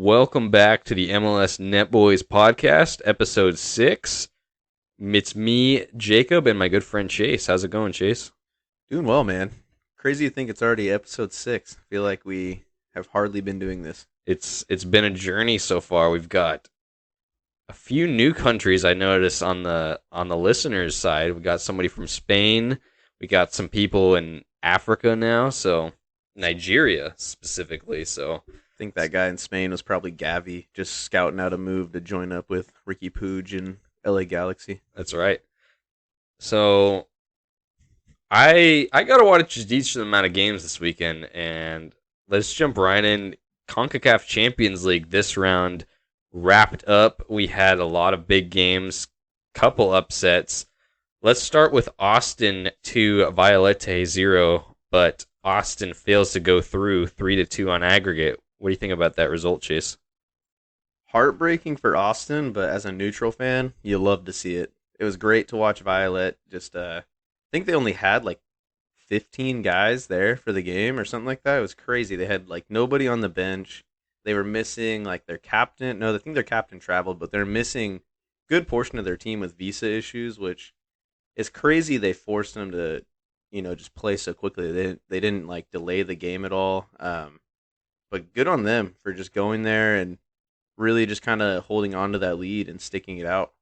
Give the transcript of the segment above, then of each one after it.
Welcome back to the MLS Net Boys podcast, episode 6. It's me, Jacob, and my good friend Chase. How's it going, Chase? Doing well, man. Crazy to think it's already episode 6. I feel like we have hardly been doing this. It's been a journey so far. We've got a few new countries I noticed on the listeners' side. We got somebody from Spain. We got some people in Africa now, so Nigeria specifically. So I think that guy in Spain was probably Gavi, just scouting out a move to join up with Ricky Puig and LA Galaxy. that's right. So I gotta watch a decent amount of games this weekend, and let's jump right in. CONCACAF Champions League this round wrapped up. We had a lot of big games, couple upsets. Let's start with Austin 2, Violete 0, but Austin fails to go through 3-2 on aggregate. What do you think about that result, Chase? Heartbreaking for Austin, but as a neutral fan, you love to see it. It was great to watch Violet. I think they only had like 15 guys there for the game or something like that. It was crazy. They had like nobody on the bench. They were missing like their captain. No, I think their captain traveled, but they're missing good portion of their team with visa issues, which is crazy. They forced them to, just play so quickly. They didn't like delay the game at all. But good on them for just going there and really just kind of holding on to that lead and sticking it out.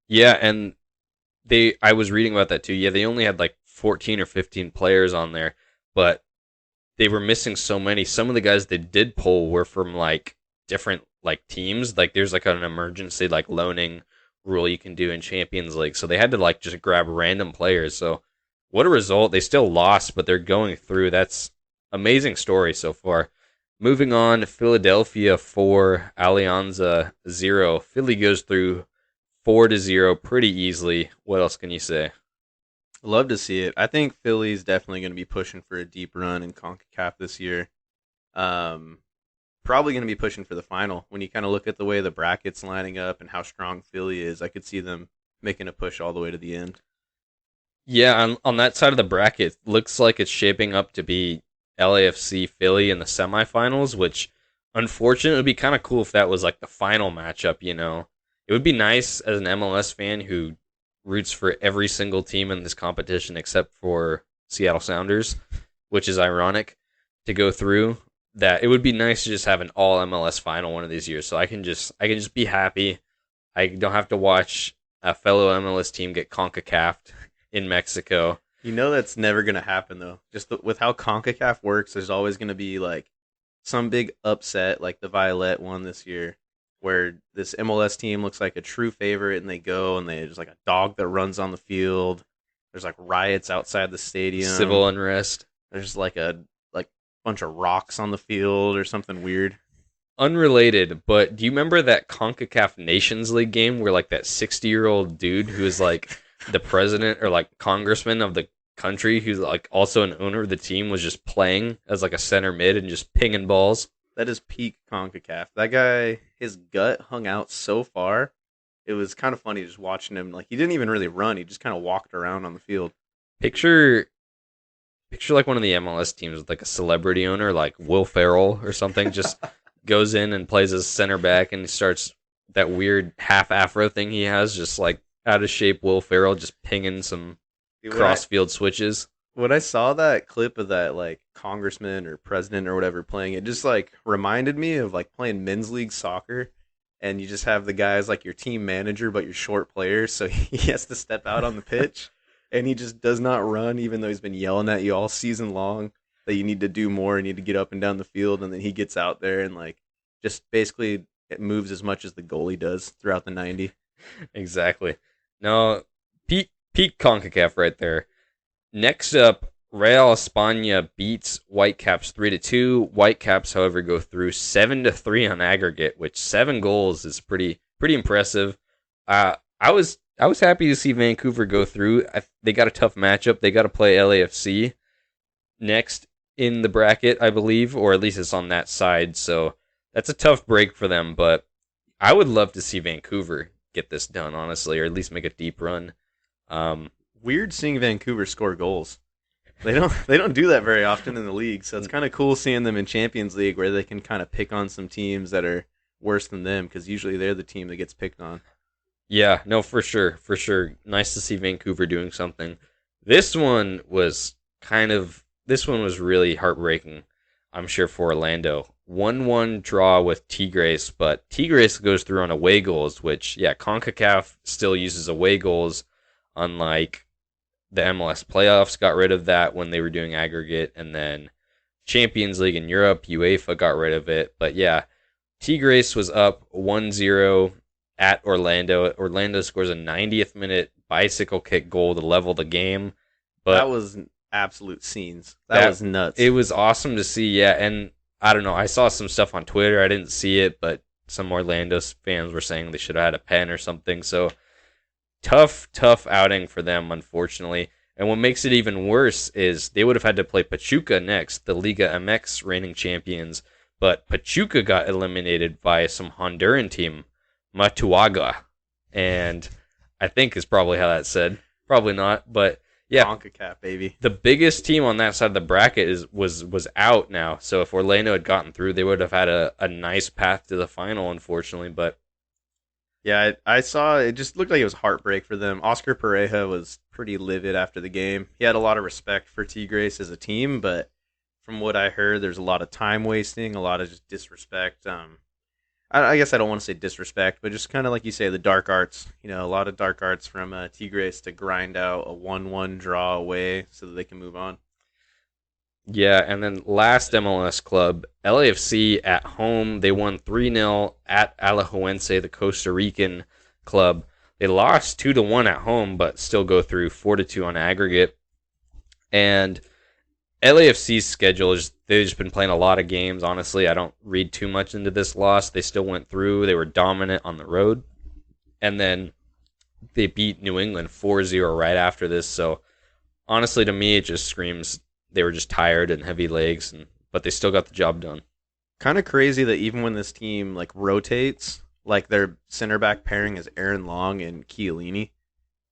Yeah, and I was reading about that too. Yeah, they only had like 14 or 15 players on there, but they were missing so many. Some of the guys they did pull were from like different like teams. Like there's like an emergency like loaning rule you can do in Champions League. So they had to like just grab random players. So what a result. They still lost, but they're going through. That's amazing story so far. Moving on, Philadelphia 4, Alianza 0. Philly goes through 4-0 pretty easily. What else can you say? Love to see it. I think Philly's definitely going to be pushing for a deep run in CONCACAF this year. Um, Probably going to be pushing for the final. When you kind of look at the way the brackets lining up and how strong Philly is, I could see them making a push all the way to the end. Yeah, on that side of the bracket, looks like it's shaping up to be LAFC Philly in the semifinals, which unfortunately would be kind of cool if that was like the final matchup. It would be nice as an MLS fan who roots for every single team in this competition except for Seattle Sounders, which is ironic to go through. That it would be nice to just have an all MLS final one of these years, so I can just be happy. I don't have to watch a fellow MLS team get CONCACAF'd in Mexico. You know that's never going to happen, though. With how CONCACAF works, there's always going to be like some big upset, like the Violet one this year, where this MLS team looks like a true favorite, and they go and there's like a dog that runs on the field. There's like riots outside the Civil stadium. unrest. There's like a bunch of rocks on the field or something weird. Unrelated, but do you remember that CONCACAF Nations League game where like that 60-year-old dude who is like the president or like congressman of the country who's like also an owner of the team was just playing as like a center mid and just pinging balls? That is peak CONCACAF. That guy, his gut hung out so far. It was kind of funny just watching him. Like he didn't even really run. He just kind of walked around on the field. Picture picture like one of the MLS teams with like a celebrity owner like Will Ferrell or something just goes in and plays as center back and he starts that weird half afro thing he has, just like out of shape Will Ferrell just pinging some Dude, cross field switches. when I saw that clip of that like congressman or president or whatever playing, it just like reminded me of like playing men's league soccer, and you just have the guy as like your team manager, but you're short players, so he has to step out on the pitch, and he just does not run, even though he's been yelling at you all season long that you need to do more, you need to get up and down the field, and then he gets out there and like just basically it moves as much as the goalie does throughout the 90. Exactly. No, peak CONCACAF right there. Next up, Real España beats Whitecaps 3-2. Whitecaps, however, go through 7-3 on aggregate, which 7 goals is pretty impressive. I was happy to see Vancouver go through. They got a tough matchup. They got to play LAFC next in the bracket, I believe, or at least it's on that side. So that's a tough break for them. But I would love to see Vancouver get this done, honestly, or at least make a deep run. Um, Weird seeing Vancouver score goals. They don't do that very often in the league, so it's kind of cool seeing them in Champions League where they can kind of pick on some teams that are worse than them because usually they're the team that gets picked on. Yeah, no, for sure, for sure. Nice to see Vancouver doing something. This one was this one was really heartbreaking, I'm sure, for Orlando. 1-1 draw with Tigres, but Tigres goes through on away goals, which, yeah, CONCACAF still uses away goals, unlike the MLS playoffs got rid of that when they were doing aggregate, and then Champions League in Europe, UEFA got rid of it. But yeah, Tigres was up 1-0 at Orlando. Orlando scores a 90th minute bicycle kick goal to level the game. That But was absolute scenes. That that was nuts. it was awesome to see, yeah. And I don't know, I saw some stuff on Twitter. I didn't see it, but some Orlando fans were saying they should have had a pen or something. So tough, tough outing for them, unfortunately. And what makes it even worse is they would have had to play Pachuca next, the Liga MX reigning champions. But Pachuca got eliminated by some Honduran team, Matuaga. And I think is probably how that's said. Probably not. But yeah, CONCACAF, baby. the biggest team on that side of the bracket was out now. So if Orlando had gotten through, they would have had a nice path to the final, unfortunately. But Yeah, I saw it. Just looked like it was heartbreak for them. Oscar Pareja was pretty livid after the game. He had a lot of respect for Tigres as a team, but from what I heard, there's a lot of time wasting, a lot of just disrespect. I guess I don't want to say disrespect, but just kind of like you say, the dark arts. A lot of dark arts from Tigres to grind out a 1-1 draw away so that they can move on. yeah, and then last MLS club, LAFC at home, they won 3-0 at Alajuelense, the Costa Rican club. They lost 2-1 at home, but still go through 4-2 on aggregate. And LAFC's schedule is they've just been playing a lot of games. Honestly, I don't read too much into this loss. They still went through. They were dominant on the road. And then they beat New England 4-0 right after this. So honestly, to me, it just screams they were just tired and heavy legs, but they still got the job done. Kind of crazy that even when this team like rotates, like their center back pairing is Aaron Long and Chiellini.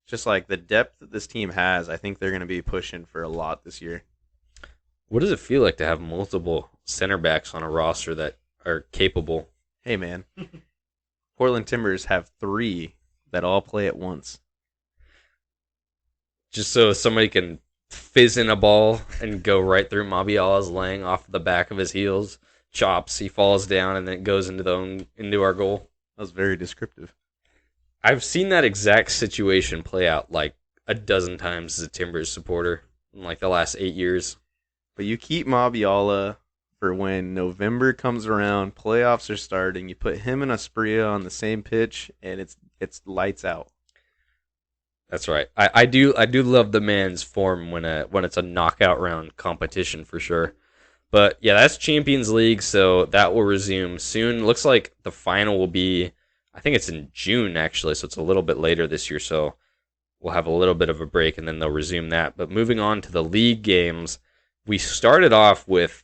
Just like the depth that this team has, I think they're going to be pushing for a lot this year. What does it feel like to have multiple center backs on a roster that are capable? Hey man, Portland Timbers have three that all play at once. Just so somebody can fizz in a ball and go right through Mabiala's laying off the back of his heels, chops, he falls down, and then it goes into our goal. That was very descriptive. I've seen that exact situation play out like a dozen times as a Timbers supporter in like the last 8 years. But you keep Mabiala for when November comes around, playoffs are starting. You put him and Asprilla on the same pitch, and it's lights out. That's right. I do love the man's form when it's a knockout round competition for sure. But yeah, that's Champions League, so that will resume soon. Looks like the final will be, I think it's in June actually, so it's a little bit later this year. So we'll have a little bit of a break and then they'll resume that. But moving on to the league games, we started off with,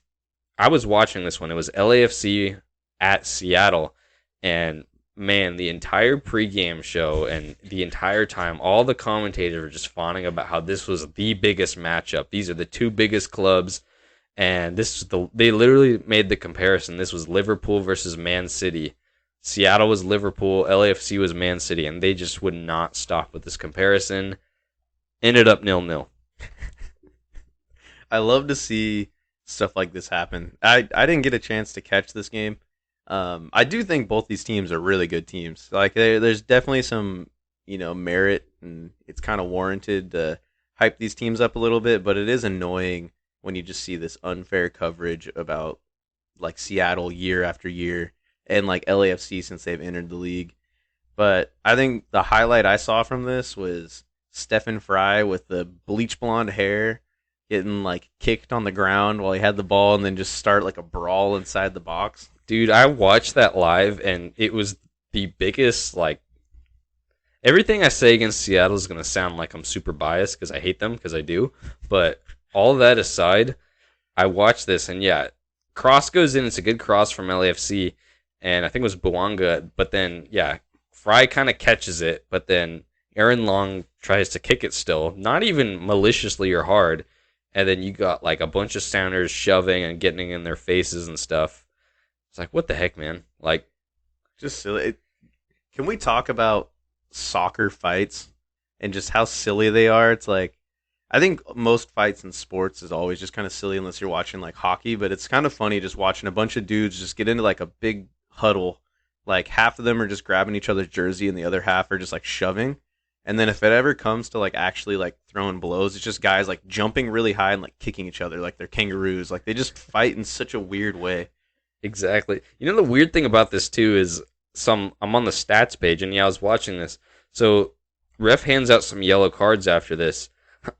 I was watching this one. It was LAFC at Seattle, and man, the entire pregame show and the entire time, all the commentators were just fawning about how this was the biggest matchup. These are the two biggest clubs, and they literally made the comparison. This was Liverpool versus Man City. Seattle was Liverpool, LAFC was Man City, and they just would not stop with this comparison. Ended up 0-0. I love to see stuff like this happen. I didn't get a chance to catch this game. I do think both these teams are really good teams. Like there's definitely some merit, and it's kind of warranted to hype these teams up a little bit. But it is annoying when you just see this unfair coverage about like Seattle year after year and like LAFC since they've entered the league. But I think the highlight I saw from this was Stephen Fry with the bleach blonde hair getting like kicked on the ground while he had the ball and then just start like a brawl inside the box. Dude, I watched that live, and it was the biggest, like, everything I say against Seattle is going to sound like I'm super biased because I hate them, because I do. But all that aside, I watched this, and yeah, cross goes in. It's a good cross from LAFC, and I think it was Bouanga. But then, yeah, Fry kind of catches it, but then Aaron Long tries to kick it still, not even maliciously or hard. and then you got like a bunch of Sounders shoving and getting in their faces and stuff. It's like, what the heck, man? Like, Just silly. Can we talk about soccer fights and just how silly they are? It's like I think most fights in sports is always just kind of silly unless you're watching like hockey, but it's kind of funny just watching a bunch of dudes just get into like a big huddle. Like half of them are just grabbing each other's jersey and the other half are just like shoving. And then if it ever comes to like actually like throwing blows, it's just guys like jumping really high and like kicking each other like they're kangaroos. Like they just fight in such a weird way. exactly. You know, the weird thing about this too is I'm on the stats page, and yeah, I was watching this. So ref hands out some yellow cards after this.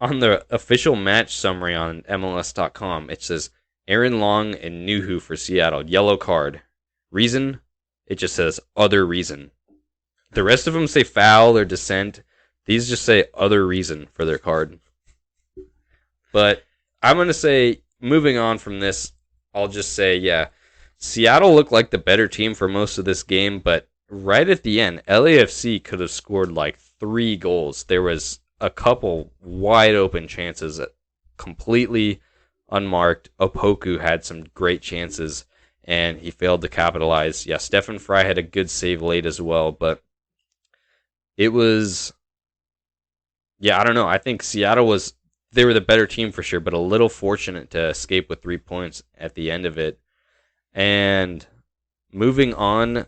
On the official match summary on MLS.com, it says Aaron Long and Nuhu for Seattle, yellow card. Reason? It just says other reason. The rest of them say foul or dissent. These just say other reason for their card. But I'm going to say, moving on from this, I'll just say, yeah, Seattle looked like the better team for most of this game, but right at the end, LAFC could have scored like 3 goals. There was a couple wide open chances that completely unmarked. Opoku had some great chances, and he failed to capitalize. Yeah, Stephen Fry had a good save late as well, but it was, yeah, I don't know. I think Seattle was, they were the better team for sure, but a little fortunate to escape with 3 points at the end of it. And moving on,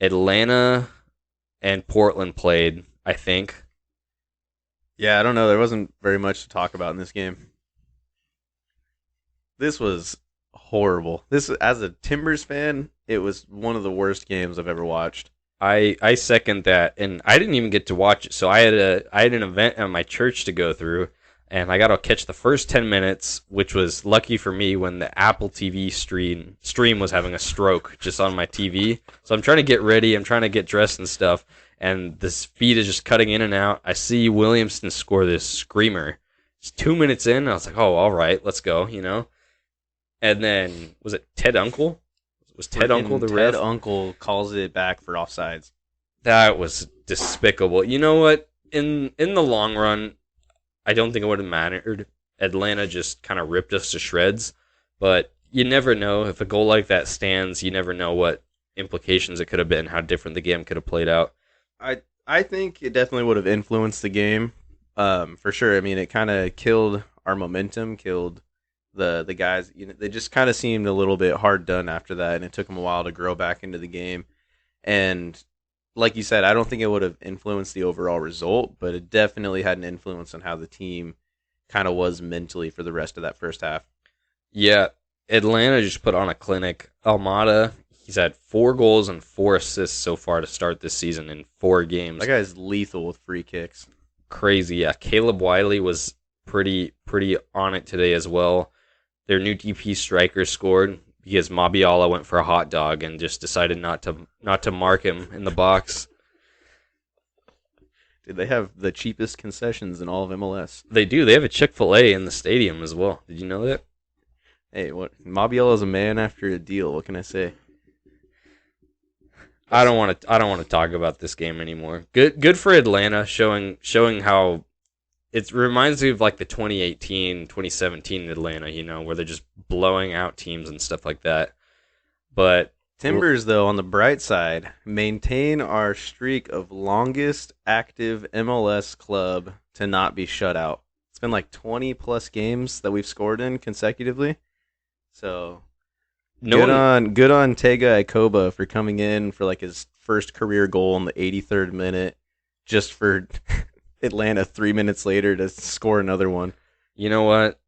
Atlanta and Portland played, I think. Yeah, I don't know. There wasn't very much to talk about in this game. This was horrible. This, as a Timbers fan, it was one of the worst games I've ever watched. I second that, and I didn't even get to watch it. So I had an event at my church to go through, and I got to catch the first 10 minutes, which was lucky for me when the Apple TV stream was having a stroke just on my TV. So I'm trying to get ready, I'm trying to get dressed and stuff, and this feed is just cutting in and out. I see Williamson score this screamer. It's 2 minutes in, I was like, oh, all right, let's go, you know. And then was it Ted Uncle? Was Ted Uncle Freaking the Ted ref? Uncle calls it back for offsides. That was despicable. You know what? In the long run, I don't think it would have mattered. Atlanta just kind of ripped us to shreds, but you never know if a goal like that stands. You never know what implications it could have been, how different the game could have played out. I think it definitely would have influenced the game, for sure. I mean, it kind of killed our momentum, killed the guys. You know, they just kind of seemed a little bit hard done after that, and it took them a while to grow back into the game. And like you said, I don't think it would have influenced the overall result, but it definitely had an influence on how the team kind of was mentally for the rest of that first half. Yeah, Atlanta just put on a clinic. Almada, he's had 4 goals and 4 assists so far to start this season in 4 games. That guy's lethal with free kicks. Crazy. Yeah, Caleb Wiley was pretty on it today as well. Their new DP striker scored because Mabiala went for a hot dog and just decided not to mark him in the box. Did they have the cheapest concessions in all of MLS? They do. They have a Chick-fil-A in the stadium as well. Did you know that? Hey, what? Mabiala is a man after a deal. What can I say? I don't want to talk about this game anymore. Good for Atlanta showing how it reminds me of like the 2018, 2017 Atlanta, you know, where they're just blowing out teams and stuff like that. But Timbers, though, on the bright side, maintain our streak of longest active MLS club to not be shut out. It's been like 20 plus games that we've scored in consecutively. So good on Tega Ikoba for coming in for like his first career goal in the 83rd minute, just for Atlanta 3 minutes later to score another one. You know what?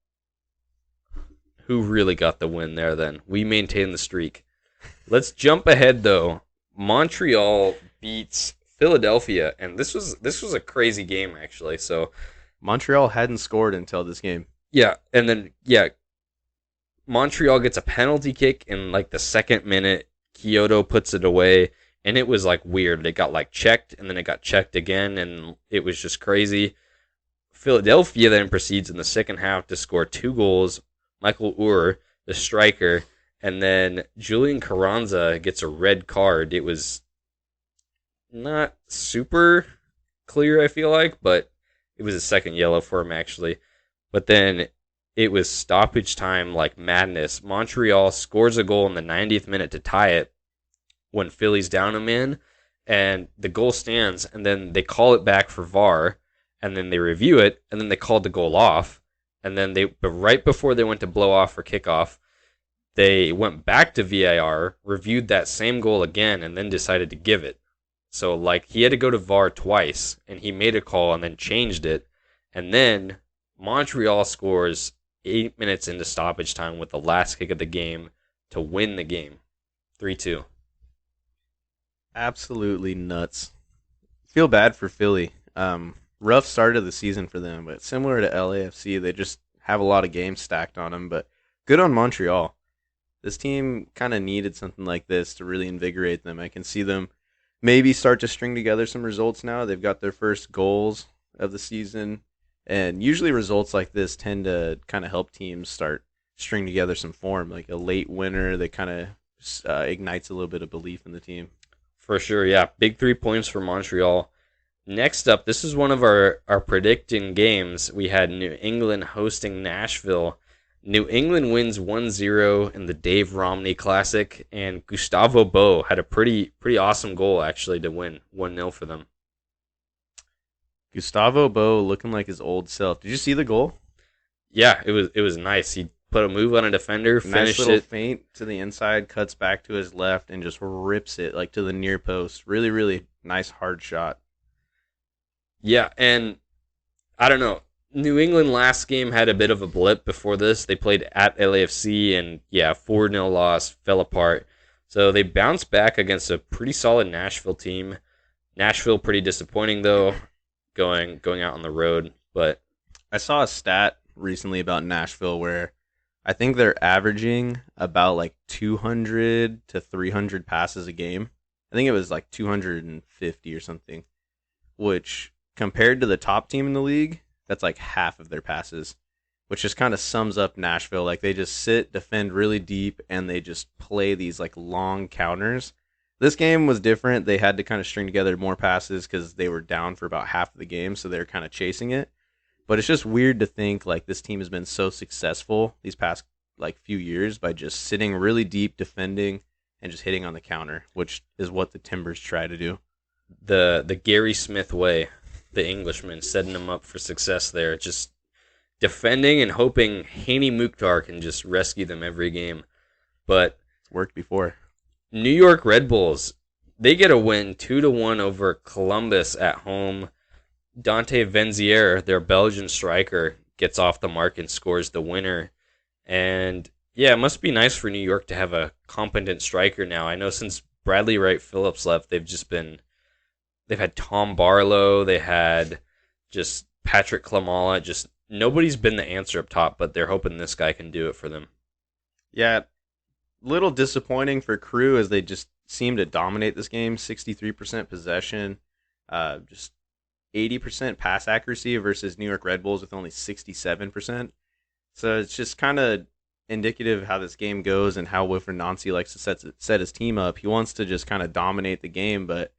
Who really got the win there then? We maintain the streak. Let's jump ahead though. Montreal beats Philadelphia, and this was a crazy game actually. So Montreal hadn't scored until this game. yeah, and then Montreal gets a penalty kick in like the second minute. Kyoto puts it away, and it was like weird. It got like checked, and then it got checked again, and it was just crazy. Philadelphia then proceeds in the second half to score 2 goals. Michael Uhr, the striker, and then Julian Carranza gets a red card. It was not super clear, I feel like, but it was a second yellow for him actually. But then It was stoppage time like madness. Montreal scores a goal in the 90th minute to tie it when Philly's down a man, and the goal stands, and then they call it back for VAR, and then they review it, and then they called the goal off, and then but right before they went to blow off for kickoff, they went back to VAR, reviewed that same goal again, and then decided to give it. So like he had to go to VAR twice, and he made a call and then changed it, and then Montreal scores 8 minutes into stoppage time with the last kick of the game to win the game, 3-2. Absolutely nuts. Feel bad for Philly. Rough start of the season for them, but similar to LAFC, they just have a lot of games stacked on them. But good on Montreal. This team kind of needed something like this to really invigorate them. I can see them maybe start to string together some results now. They've got their first goals of the season, and usually results like this tend to kind of help teams start string together some form. Like a late winner that kind of ignites a little bit of belief in the team. For sure, yeah. Big 3 points for Montreal. Next up, this is one of our predicting games. We had New England hosting Nashville. New England wins 1-0 in the Dave Romney Classic, and Gustavo Bo had a pretty awesome goal actually to win 1-0 for them. Gustavo Bo looking like his old self. Did you see the goal? Yeah, it was nice. He put a move on a defender, Nice finished little it. feint to the inside, cuts back to his left, and just rips it like to the near post. Really, really nice hard shot. Yeah, and I don't know. New England last game had a bit of a blip before this. They played at LAFC and yeah, 4-0 loss, fell apart. So they bounced back against a pretty solid Nashville team. Nashville pretty disappointing though, going out on the road, but I saw a stat recently about Nashville where I think they're averaging about like 200 to 300 passes a game. I think it was like 250 or something, which compared to the top team in the league, that's like half of their passes, which just kind of sums up Nashville. Like they just sit, defend really deep, and they just play these like long counters. This game was different. They had to kind of string together more passes because they were down for about half of the game, so they were kind of chasing it. But it's just weird to think like this team has been so successful these past like few years by just sitting really deep, defending, and just hitting on the counter, which is what the Timbers try to do. the Gary Smith way, the Englishman setting them up for success there, just defending and hoping Haney Mukhtar can just rescue them every game. But It's worked before. New York Red Bulls, they get a win 2-1 over Columbus at home. Dante Venzier, their Belgian striker, gets off the mark and scores the winner. And yeah, it must be nice for New York to have a competent striker now. I know since Bradley Wright Phillips left, they've had Tom Barlow, they had just Patrick Klamala, just nobody's been the answer up top, but they're hoping this guy can do it for them. Yeah, little disappointing for Crew as they just seem to dominate this game. 63% possession, just 80% pass accuracy versus New York Red Bulls with only 67%. So it's just kind of indicative of how this game goes and how Wilfred Nancy likes to set his team up. He wants to just kind of dominate the game, but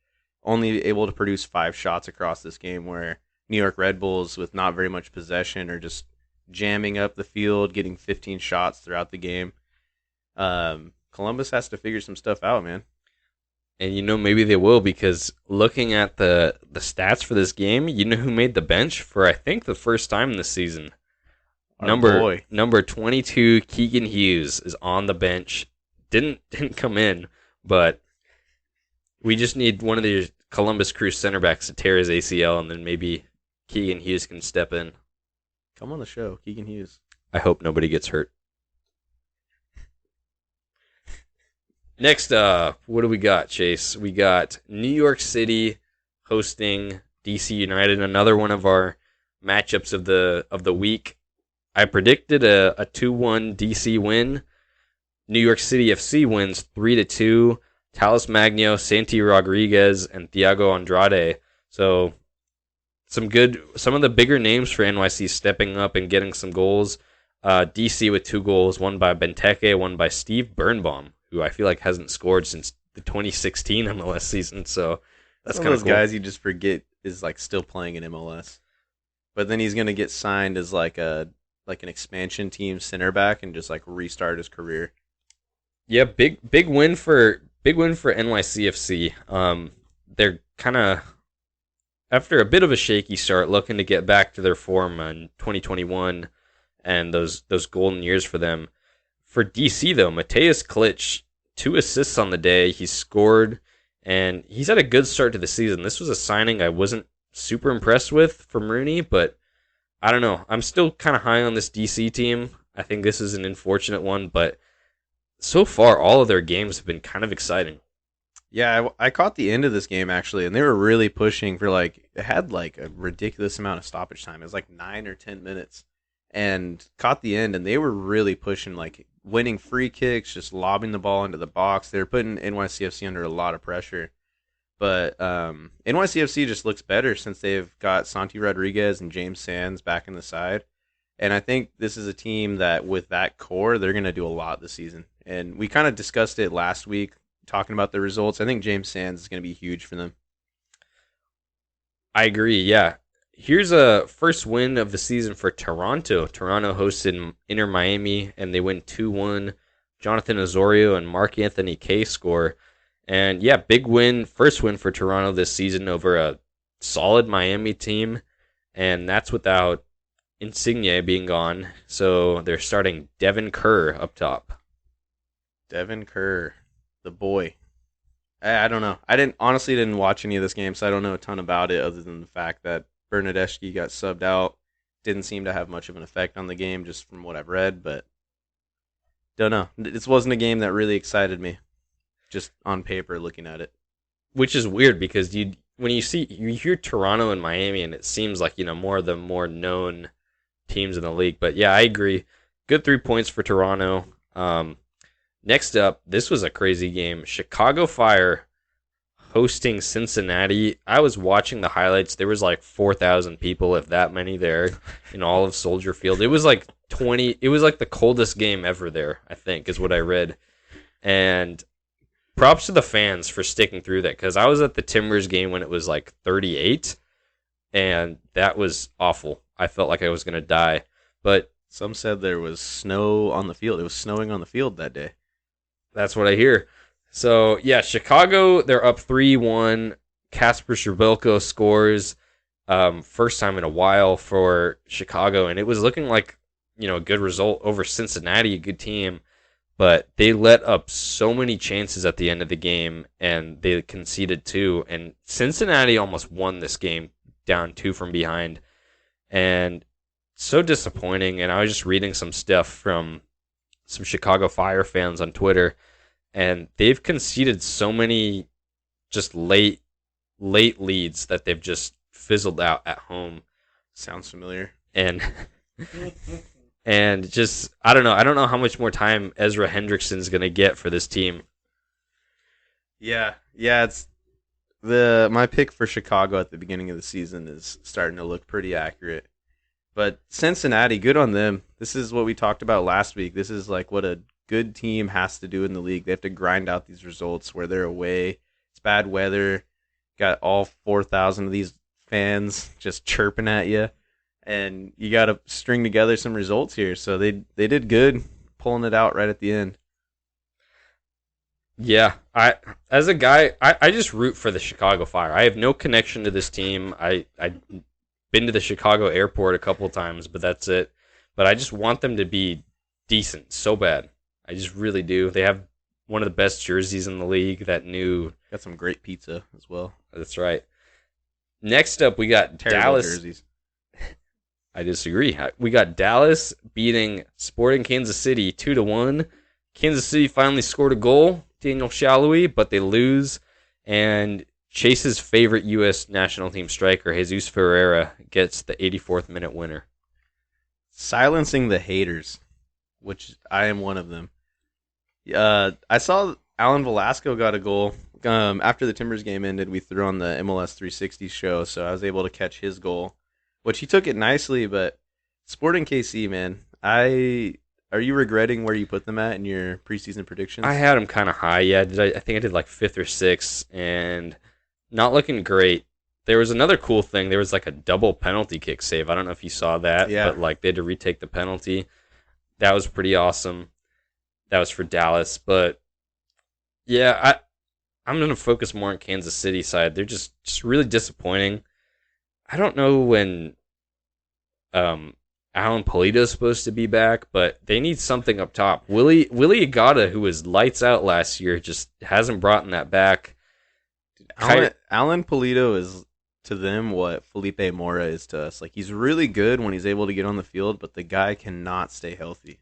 only able to produce 5 shots across this game, where New York Red Bulls, with not very much possession, are just jamming up the field, getting 15 shots throughout the game. Columbus has to figure some stuff out, man. And maybe they will, because looking at the stats for this game, you know who made the bench for I think the first time this season? Our boy. Number 22 Keegan Hughes is on the bench. Didn't come in, but we just need one of the Columbus Crew center backs to tear his ACL, and then maybe Keegan Hughes can step in. Come on the show, Keegan Hughes. I hope nobody gets hurt. Next up, what do we got, Chase? We got New York City hosting DC United, another one of our matchups of the week. I predicted a 2-1 DC win. New York City FC wins 3-2. Talis Magno, Santi Rodriguez, and Thiago Andrade. So some of the bigger names for NYC stepping up and getting some goals. DC with 2 goals, one by Benteke, one by Steve Birnbaum, who I feel like hasn't scored since the 2016 MLS season. So that's One kind of of those cool. guys you just forget is like still playing in MLS. But then he's gonna get signed as like a like an expansion team center back and just like restart his career. Yeah, big win for NYCFC. They're kind of after a bit of a shaky start, looking to get back to their form in 2021 and those golden years for them. For DC though, Mateus Klitsch, 2 assists on the day. He scored, and he's had a good start to the season. This was a signing I wasn't super impressed with from Rooney, but I don't know. I'm still kind of high on this DC team. I think this is an unfortunate one, but so far all of their games have been kind of exciting. Yeah, I caught the end of this game actually, and they were really pushing for like it had like a ridiculous amount of stoppage time. It was like 9 or 10 minutes, and caught the end, and they were really pushing, like winning free kicks, just lobbing the ball into the box. They were putting NYCFC under a lot of pressure, but NYCFC just looks better since they've got Santi Rodriguez and James Sands back in the side. And I think this is a team that, with that core, they're going to do a lot this season. And we kind of discussed it last week, talking about the results. I think James Sands is going to be huge for them. I agree. Yeah. Here's a first win of the season for Toronto. Toronto hosted Inter Miami and they win 2-1. Jonathan Osorio and Mark Anthony K score. And yeah, big win, first win for Toronto this season over a solid Miami team. And that's without Insigne being gone. So they're starting Devin Kerr up top. Devin Kerr, the boy. I don't know. I didn't watch any of this game, so I don't know a ton about it other than the fact that Bernadeschi got subbed out. Didn't seem to have much of an effect on the game, just from what I've read. But don't know. This wasn't a game that really excited me, just on paper looking at it. Which is weird because you hear Toronto and Miami and it seems like, more of the more known teams in the league. But yeah, I agree. Good 3 points for Toronto. Next up, this was a crazy game. Chicago Fire hosting Cincinnati. I was watching the highlights. There was like 4,000 people, if that many, there in all of Soldier Field. It was like the coldest game ever there, I think, is what I read. And props to the fans for sticking through that, because I was at the Timbers game when it was like 38, and that was awful. I felt like I was going to die. But some said there was snow on the field. It was snowing on the field that day. That's what I hear. So, yeah, Chicago, they're up 3-1. Kasper Schrebelko scores first time in a while for Chicago, and it was looking like, a good result over Cincinnati, a good team, but they let up so many chances at the end of the game, and they conceded 2, and Cincinnati almost won this game down 2 from behind, and so disappointing. And I was just reading some stuff from some Chicago Fire fans on Twitter, and they've conceded so many just late leads that they've just fizzled out at home. Sounds familiar. And and just I don't know how much more time Ezra Hendrickson's gonna get for this team. Yeah, it's my pick for Chicago at the beginning of the season is starting to look pretty accurate. But Cincinnati, good on them. This is what we talked about last week. This is like what a good team has to do in the league. They have to grind out these results where they're away. It's bad weather. Got all 4,000 of these fans just chirping at you. And you got to string together some results here. So they did good pulling it out right at the end. Yeah, as a guy, I just root for the Chicago Fire. I have no connection to this team. I been to the Chicago airport a couple of times, but that's it. But I just want them to be decent so bad. I just really do. They have one of the best jerseys in the league, that new. Got some great pizza as well. That's right. Next up, we got Terrible Dallas. Jerseys. I disagree. We got Dallas beating Sporting Kansas City 2-1. Kansas City finally scored a goal, Daniel Shalhoub, but they lose. And Chase's favorite U.S. national team striker, Jesus Ferreira, gets the 84th minute winner. Silencing the haters, which I am one of them. I saw Alan Velasco got a goal. After the Timbers game ended, we threw on the MLS 360 show, so I was able to catch his goal, which he took it nicely. But Sporting KC, man, are you regretting where you put them at in your preseason predictions? I had them kind of high. Yeah, I think I did like 5th or 6th, and not looking great. there was another cool thing. There was like a double penalty kick save. I don't know if you saw that, Yeah. but like they had to retake the penalty. That was pretty awesome. That was for Dallas, but yeah, I'm gonna focus more on Kansas City side. They're just really disappointing. I don't know when um Alan Polito's supposed to be back, but they need something up top. Willie Agata, who was lights out last year, just hasn't brought that back. Alan Polito is to them what Felipe Mora is to us. Like he's really good when he's able to get on the field, but the guy cannot stay healthy.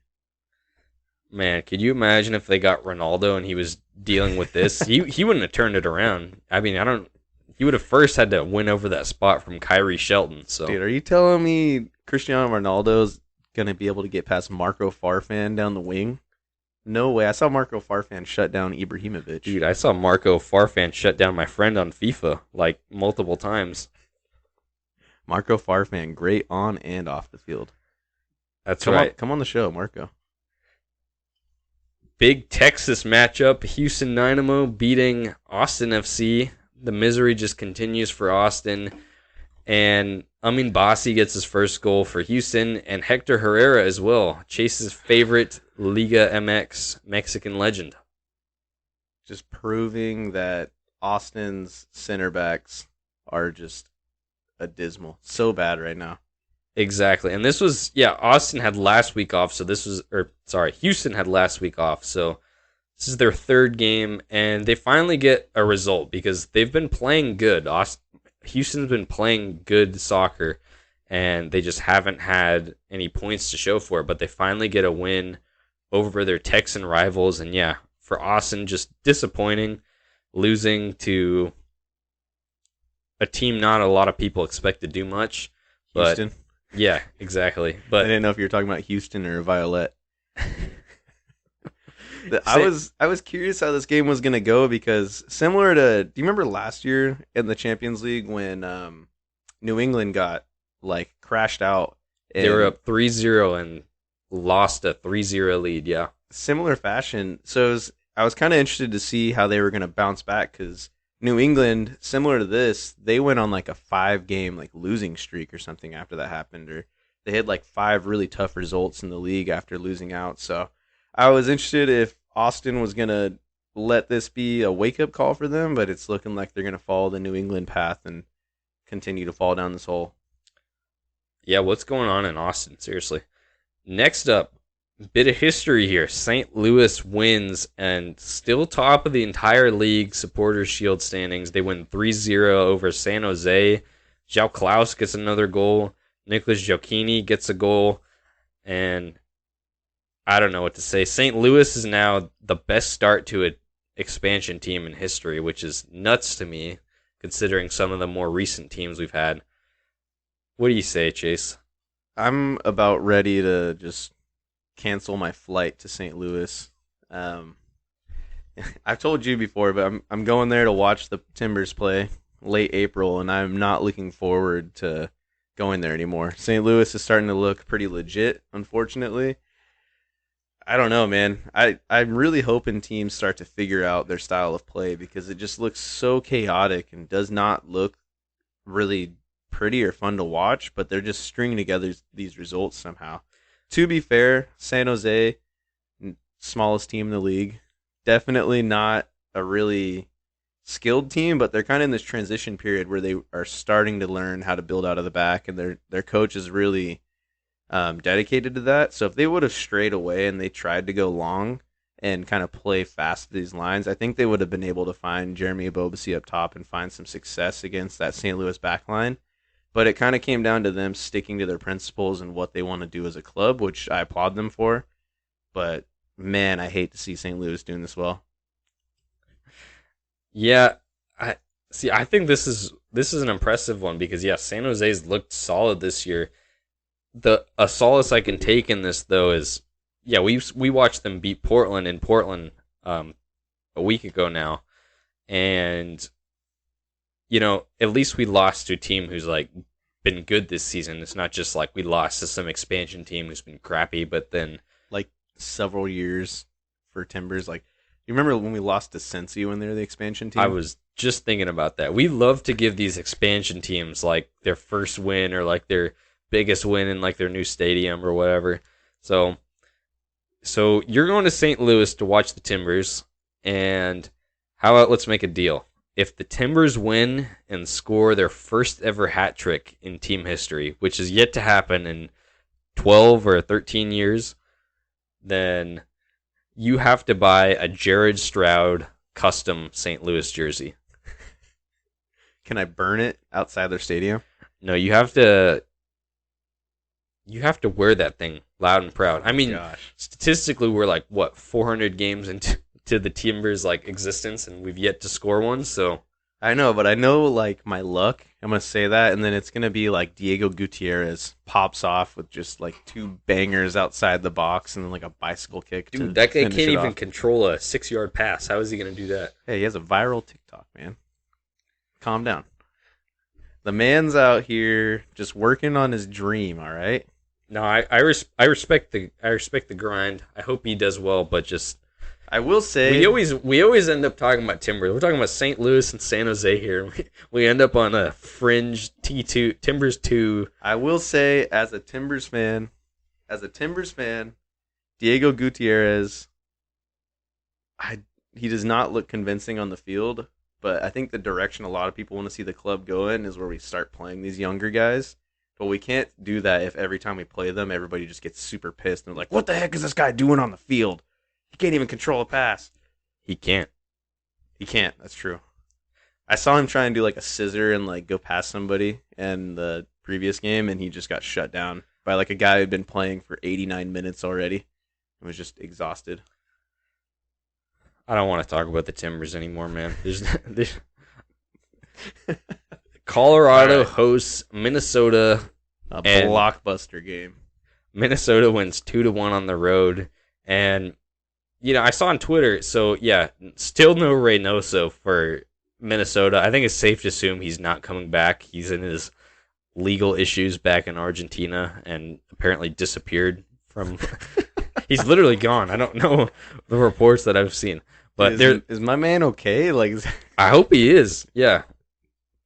Man, could you imagine if they got Ronaldo and he was dealing with this? He wouldn't have turned it around. I mean, I don't. He would have first had to win over that spot from Kyrie Shelton. So, Dude, are you telling me Cristiano Ronaldo's gonna be able to get past Marco Farfan down the wing? No way. I saw Marco Farfan shut down Ibrahimovic. dude, I saw Marco Farfan shut down my friend on FIFA like multiple times. Marco Farfan, great on and off the field. That's Come right. on, come on the show, Marco. Big Texas matchup. Houston Dynamo beating Austin FC. The misery just continues for Austin. And Amin Bassi gets his first goal for Houston, and Hector Herrera as well. Chase's favorite Liga MX Mexican legend. Just proving that Austin's center backs are just abysmal. So bad right now. Exactly. And this was, yeah, Austin had last week off, so this was, or sorry, Houston had last week off, so this is their third game, and they finally get a result because they've been playing good. Houston's been playing good soccer, and they just haven't had any points to show for it, but they finally get a win over their Texan rivals, and yeah, for Austin, just disappointing, losing to a team not a lot of people expect to do much. But Houston. yeah, exactly. I But didn't know if you were talking about Houston or Violet. Say- I was curious how this game was gonna go because similar to, do you remember last year in the Champions League when New England got like crashed out? they were And up 3-0 and lost a 3-0 lead, yeah. similar fashion. I was kind of interested to see how they were gonna bounce back because New England, similar to this, they went on like a 5 game like losing streak or something after that happened, or they had like 5 really tough results in the league after losing out. So I was interested if Austin was gonna let this be a wake up call for them, but it's looking like they're gonna follow the New England path and continue to fall down this hole. Yeah, what's going on in Austin? Seriously. Next up, bit of history here. St. Louis wins and still top of the entire league supporters shield standings. They win 3-0 over San Jose. João Klaus gets another goal. Nicholas Gioacchini gets a goal. And I don't know what to say. St. Louis is now the best start to an expansion team in history, which is nuts to me, considering some of the more recent teams we've had. What do you say, Chase? I'm about ready to just cancel my flight to St. Louis. Um, I've told you before, but I'm going there to watch the Timbers play late April, and I'm not looking forward to going there anymore. St. Louis is starting to look pretty legit, unfortunately. I don't know, man. I'm really hoping teams start to figure out their style of play because it just looks so chaotic and does not look really pretty or fun to watch, but they're just stringing together these results somehow. To be fair, San Jose, smallest team in the league, definitely not a really skilled team, but they're kind of in this transition period where they are starting to learn how to build out of the back, and their coach is really dedicated to that. So if they would have strayed away and they tried to go long and kind of play fast these lines, I think they would have been able to find Jeremy Ebobisse up top and find some success against that St. Louis backline. But it kind of came down to them sticking to their principles and what they want to do as a club, which I applaud them for. But man, I hate to see St. Louis doing this well. Yeah, I see. I think this is an impressive one because yeah, San Jose's looked solid this year. The a solace I can take in this though is yeah, we watched them beat Portland in Portland a week ago now, and you know at least we lost to a team who's like been good this season. It's not just like we lost to some expansion team who's been crappy, but then Like several years for Timbers. Like You remember when we lost to Cincy when they were the expansion I team? was just thinking about that. We love to give these expansion teams like their first win or like their biggest win in like their new stadium or whatever. So so you're going to St. Louis to watch the Timbers, and how about let's make a deal? If the Timbers win and score their first ever hat trick in team history, which is yet to happen in 12 or 13 years, then you have to buy a Jared Stroud custom St. Louis jersey. Can I burn it outside their stadium? No, you have to wear that thing loud and proud. I mean, Gosh. statistically, we're like what 400 games into the Timbers like existence, and we've yet to score one. So I know, but I know like my luck. I'm gonna say that, and then it's gonna be like Diego Gutierrez pops off with just like two bangers outside the box, and then like a bicycle kick. dude, To that guy finish can't it even off. control a 6 yard pass. How is he gonna do that? Hey, he has a viral TikTok, man. Calm down. The man's out here just working on his dream. All right. No, I respect the grind. I hope he does well, but just I will say we always end up talking about Timbers. We're talking about St. Louis and San Jose here. We end up on a fringe T2 Timbers 2. I will say as a Timbers fan, Diego Gutierrez, he does not look convincing on the field, but I think the direction a lot of people want to see the club go in is where we start playing these younger guys. But we can't do that if every time we play them, everybody just gets super pissed and they're like, "What the heck is this guy doing on the field? He can't even control a pass." He can't. He can't. That's true. I saw him try and do like a scissor and like go past somebody in the previous game, and he just got shut down by like a guy who had been playing for 89 minutes already and was just exhausted. I don't want to talk about the Timbers anymore, man. There's Colorado All right. hosts Minnesota. A And- blockbuster game. Minnesota wins 2-1 on the road, and I saw on Twitter. So yeah, still no Reynoso for Minnesota. I think it's safe to assume he's not coming back. He's in his legal issues back in Argentina, and apparently disappeared from. He's literally gone. I don't know the reports that I've seen, but Is my man okay? Like, I hope he is. Yeah,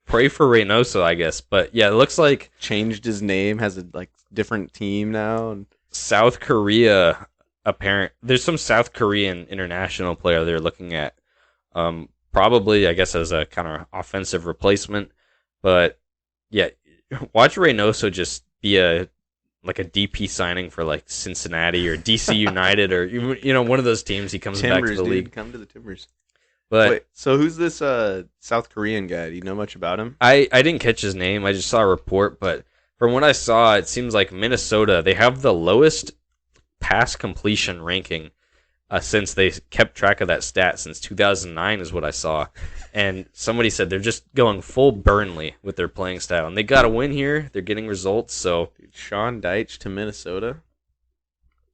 pray for Reynoso, I guess. But yeah, it looks like changed his name, has a like different team now, and South Korea there's some South Korean international player they're looking at. Probably I guess as a kind of offensive replacement. But yeah, watch Reynoso just be a DP signing for like Cincinnati or DC United or one of those teams. He comes back to Timbers, the dude, league. come to the Timbers. But Wait, so who's this South Korean guy? Do you know much about him? I didn't catch his name. I just saw a report, but from what I saw, it seems like Minnesota, they have the lowest pass completion ranking since they kept track of that stat since 2009 is what I saw. And somebody said they're just going full Burnley with their playing style. And they got a win here. They're getting results. So, Dude, Sean Deitch to Minnesota.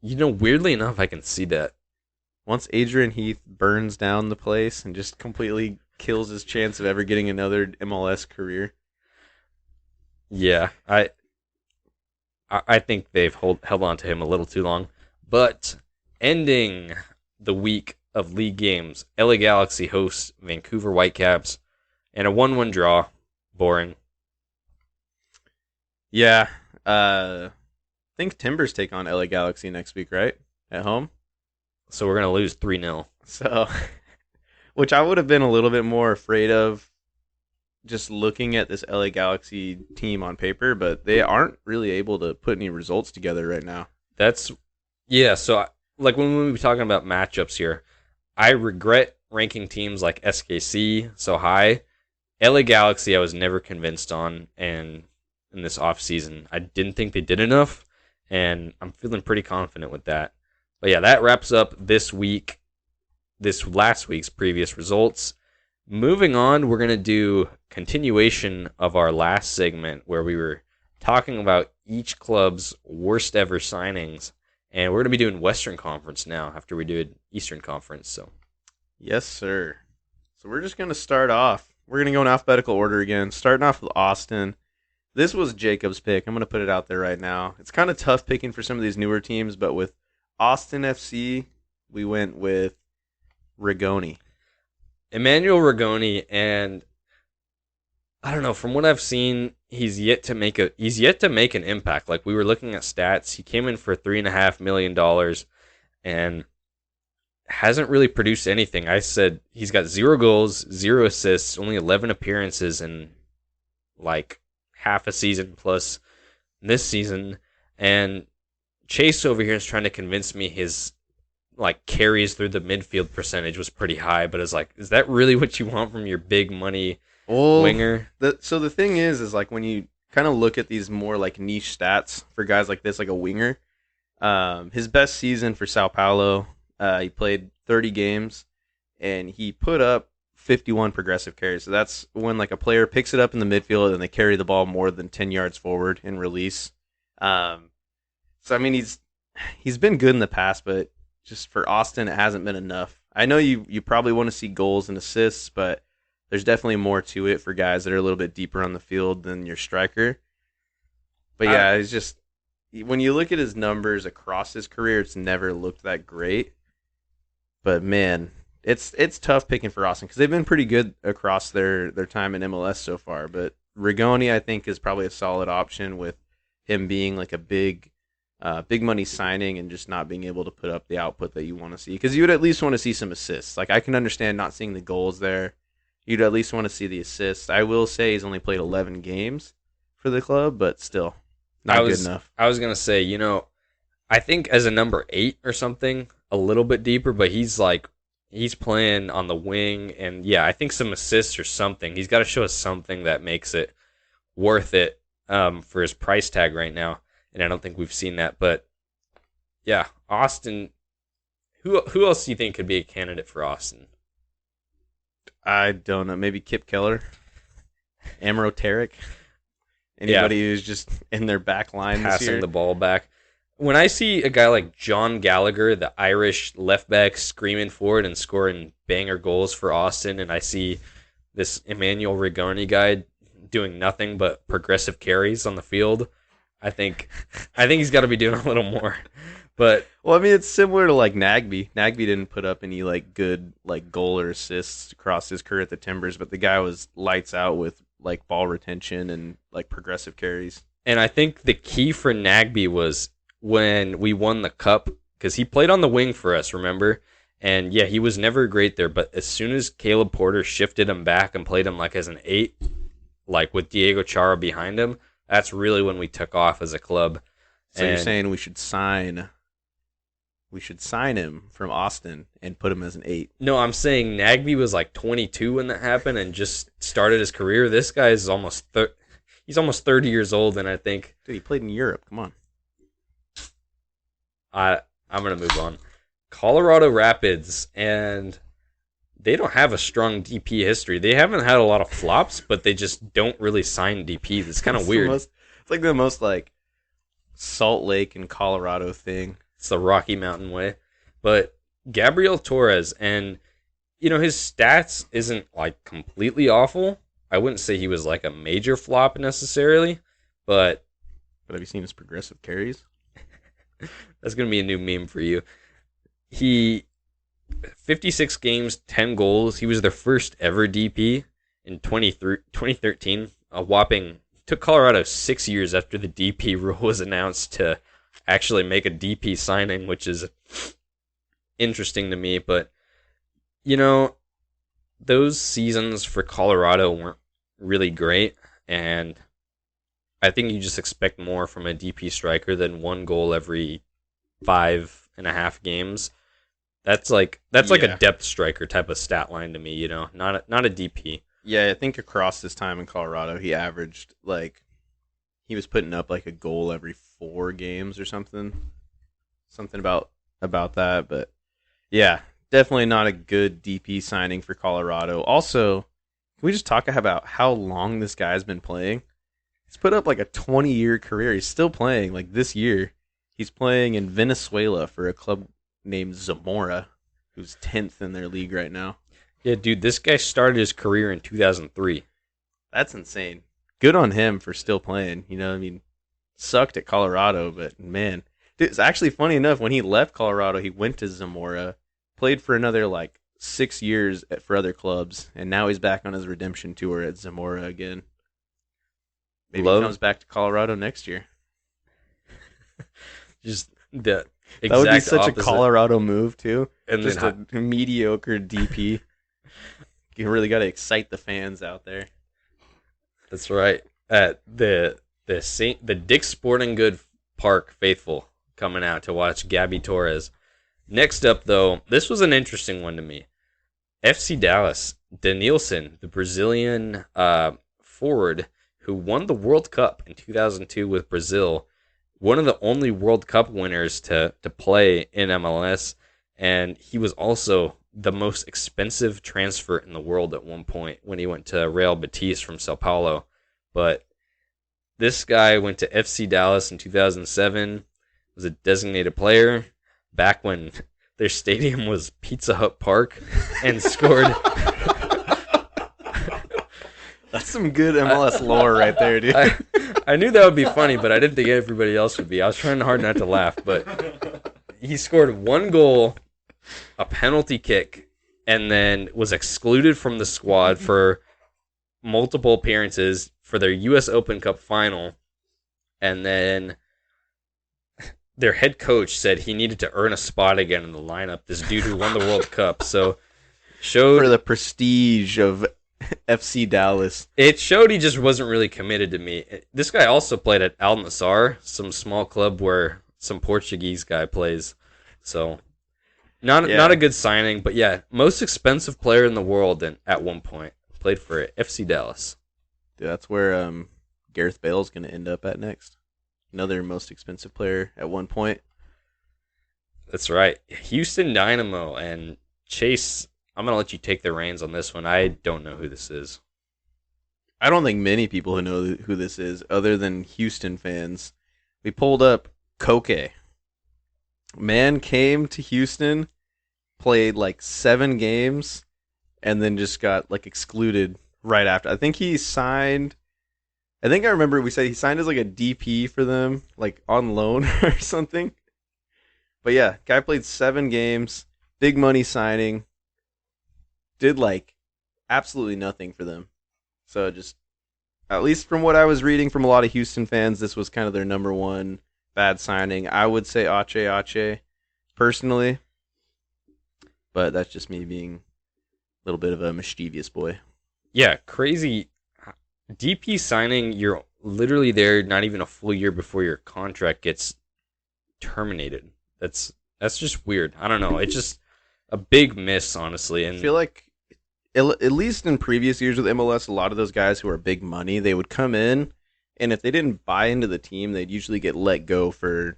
weirdly enough, I can see that. Once Adrian Heath burns down the place and just completely kills his chance of ever getting another MLS career. Yeah, I think they've held on to him a little too long. But ending the week of league games, LA Galaxy hosts Vancouver Whitecaps, and a 1-1 draw. Boring. Yeah, I think Timbers take on LA Galaxy next week, right? At home. So we're gonna lose 3-0. So, which I would have been a little bit more afraid of just looking at this LA Galaxy team on paper, but they aren't really able to put any results together right now. That's yeah. So like when we were talking about matchups here, I regret ranking teams like SKC so high. LA Galaxy, I was never convinced on, and in this offseason, I didn't think they did enough, and I'm feeling pretty confident with that. But yeah, that wraps up this last week's previous results. Moving on, we're going to do continuation of our last segment where we were talking about each club's worst ever signings. And we're going to be doing Western Conference now after we did Eastern Conference. So Yes, sir. So we're just going to start off. We're going to go in alphabetical order again, starting off with Austin. This was Jacob's pick. I'm going to put it out there right now. It's kind of tough picking for some of these newer teams, but with Austin FC, we went with Rigoni. Emmanuel Rigoni, and I don't know. From what I've seen, he's yet to make an impact. Like we were looking at stats, he came in for $3.5 million and hasn't really produced anything. I said he's got 0 goals, 0 assists, only 11 appearances in like half a season plus this season. And Chase over here is trying to convince me his like carries through the midfield percentage was pretty high, but it's like, is that really what you want from your big money Well, winger? so the thing is like when you kind of look at these more like niche stats for guys like this, like a winger, his best season for Sao Paulo, he played 30 games and he put up 51 progressive carries. So that's when like a player picks it up in the midfield and they carry the ball more than 10 yards forward and release. Um, so I mean he's been good in the past, but just for Austin it hasn't been enough. I know you probably want to see goals and assists, but there's definitely more to it for guys that are a little bit deeper on the field than your striker. But yeah, it's just when you look at his numbers across his career, it's never looked that great. But man, it's tough picking for Austin because they've been pretty good across their time in MLS so far. But Rigoni, I think, is probably a solid option with him being like a big money signing and just not being able to put up the output that you want to see. Because you would at least want to see some assists. Like I can understand not seeing the goals there. You'd at least want to see the assists. I will say he's only played 11 games for the club, but still not good enough. I was gonna say, I think as a number 8 or something, a little bit deeper, but he's playing on the wing, and yeah, I think some assists or something. He's got to show us something that makes it worth it for his price tag right now, and I don't think we've seen that. But yeah, Austin. Who else do you think could be a candidate for Austin? I don't know. Maybe Kip Keller, Amaro Tarek. Anybody who's just in their back line this year. Passing the ball back. When I see a guy like John Gallagher, the Irish left back, screaming forward and scoring banger goals for Austin, and I see this Emmanuel Rigoni guy doing nothing but progressive carries on the field, I think he's got to be doing a little more. But well, I mean, it's similar to like Nagby. Nagby didn't put up any like good like goal or assists across his career at the Timbers, but the guy was lights out with like ball retention and like progressive carries. And I think the key for Nagby was when we won the cup, because he played on the wing for us, remember? And yeah, he was never great there, but as soon as Caleb Porter shifted him back and played him like as an 8, like with Diego Chara behind him, that's really when we took off as a club. So you're saying we should sign him from Austin and put him as an 8. No, I'm saying Nagby was like 22 when that happened and just started his career. This guy is he's almost 30 years old, and I think... Dude, he played in Europe. Come on. I'm going to move on. Colorado Rapids, and they don't have a strong DP history. They haven't had a lot of flops, but they just don't really sign DPs. It's kind of weird. It's like the most like Salt Lake and Colorado thing. It's the Rocky Mountain way. But Gabriel Torres, and his stats isn't like completely awful. I wouldn't say he was like a major flop necessarily, but have you seen his progressive carries? That's going to be a new meme for you. He 56 games, 10 goals. He was their first ever DP in 2013. A whopping took Colorado 6 years after the DP rule was announced to actually make a DP signing, which is interesting to me. But those seasons for Colorado weren't really great, and I think you just expect more from a DP striker than 1 goal every 5.5 games. That's like a depth striker type of stat line to me, not a DP. Yeah, I think across his time in Colorado, he averaged he was putting up like a goal every 4 games or something about that. But yeah, definitely not a good DP signing for Colorado. Also, can we just talk about how long this guy's been playing? He's put up like a 20-year career. He's still playing. Like this year, he's playing in Venezuela for a club named Zamora, who's 10th in their league right now. Yeah, dude, this guy started his career in 2003. That's insane. Good on him for still playing. Sucked at Colorado, but man. Dude, it's actually funny enough, when he left Colorado, he went to Zamora, played for another like 6 years for other clubs, and now he's back on his redemption tour at Zamora again. Maybe he Love comes back to Colorado next year. just the That would be exact such a opposite. Colorado move too. And Just then a mediocre DP. You really got to excite the fans out there. that's right. At the Dick's Sporting Good Park faithful coming out to watch Gabby Torres. Next up, though, this was an interesting one to me. FC Dallas, Denilson, the Brazilian forward who won the World Cup in 2002 with Brazil, one of the only World Cup winners to play in MLS, and he was also the most expensive transfer in the world at one point when he went to Real Betis from Sao Paulo. But this guy went to FC Dallas in 2007, was a designated player back when their stadium was Pizza Hut Park, and scored. That's some good MLS lore right there, dude. I knew that would be funny, but I didn't think everybody else would be. I was trying hard not to laugh, but he scored one goal, a penalty kick, and then was excluded from the squad for multiple appearances for their U.S. Open Cup final. And then their head coach said he needed to earn a spot again in the lineup, this dude who won the World Cup. So showed For the prestige of FC Dallas. It showed he just wasn't really committed to me. This guy also played at Al Nassr, some small club where some Portuguese guy plays. So not a good signing, but yeah, most expensive player in the world and at one point. Played for FC Dallas. Dude, that's where Gareth Bale's going to end up at next. Another most expensive player at one point. That's right. Houston Dynamo and Chase, I'm going to let you take the reins on this one. I don't know who this is. I don't think many people know who this is other than Houston fans. We pulled up Koke. Man came to Houston, played like 7 games, and then just got like excluded right after. I think I remember we said he signed as like a DP for them, like on loan or something. But yeah, guy played 7 games, big money signing, did like absolutely nothing for them. So just, at least from what I was reading from a lot of Houston fans, this was kind of their number one bad signing. I would say Ache personally, but that's just me being a little bit of a mischievous boy. Yeah, crazy. DP signing, you're literally there not even a full year before your contract gets terminated. That's just weird. I don't know. It's just a big miss, honestly. And I feel like, at least in previous years with MLS, a lot of those guys who are big money, they would come in, and if they didn't buy into the team, they'd usually get let go for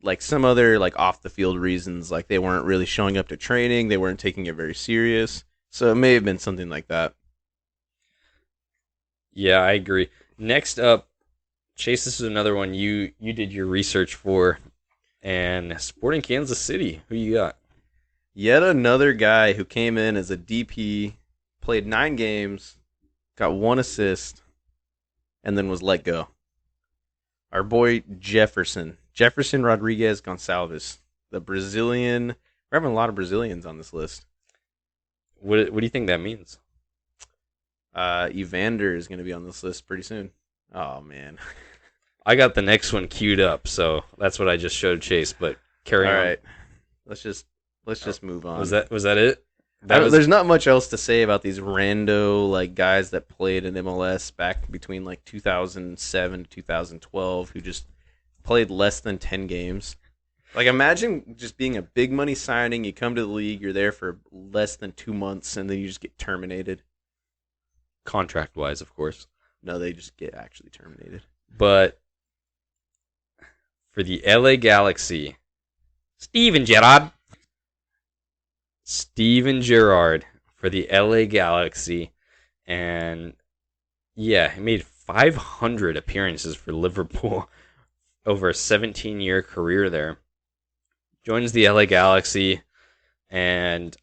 like some other like off the field reasons, like they weren't really showing up to training, they weren't taking it very serious. So it may have been something like that. yeah, I agree. Next up, Chase, this is another one you did your research for, and Sporting Kansas City. Who you got? Yet another guy who came in as a DP, played 9 games, got 1 assist, and then was let go. Our boy Jefferson Rodriguez Gonçalves, the Brazilian. We're having a lot of Brazilians on this list. What do you think that means? Evander is going to be on this list pretty soon. Oh man! I got the next one queued up, so that's what I just showed Chase. But carry All on. right, let's just move on. Was that it? That was There's not much else to say about these rando like guys that played in MLS back between like 2007 to 2012 who just played less than 10 games. Like imagine just being a big money signing, you come to the league, you're there for less than 2 months, and then you just get terminated. contract wise, of course. No, they just get actually terminated. But for the LA Galaxy, Steven Gerrard for the LA Galaxy. And yeah, he made 500 appearances for Liverpool over a 17-year career there. Joins the LA Galaxy, and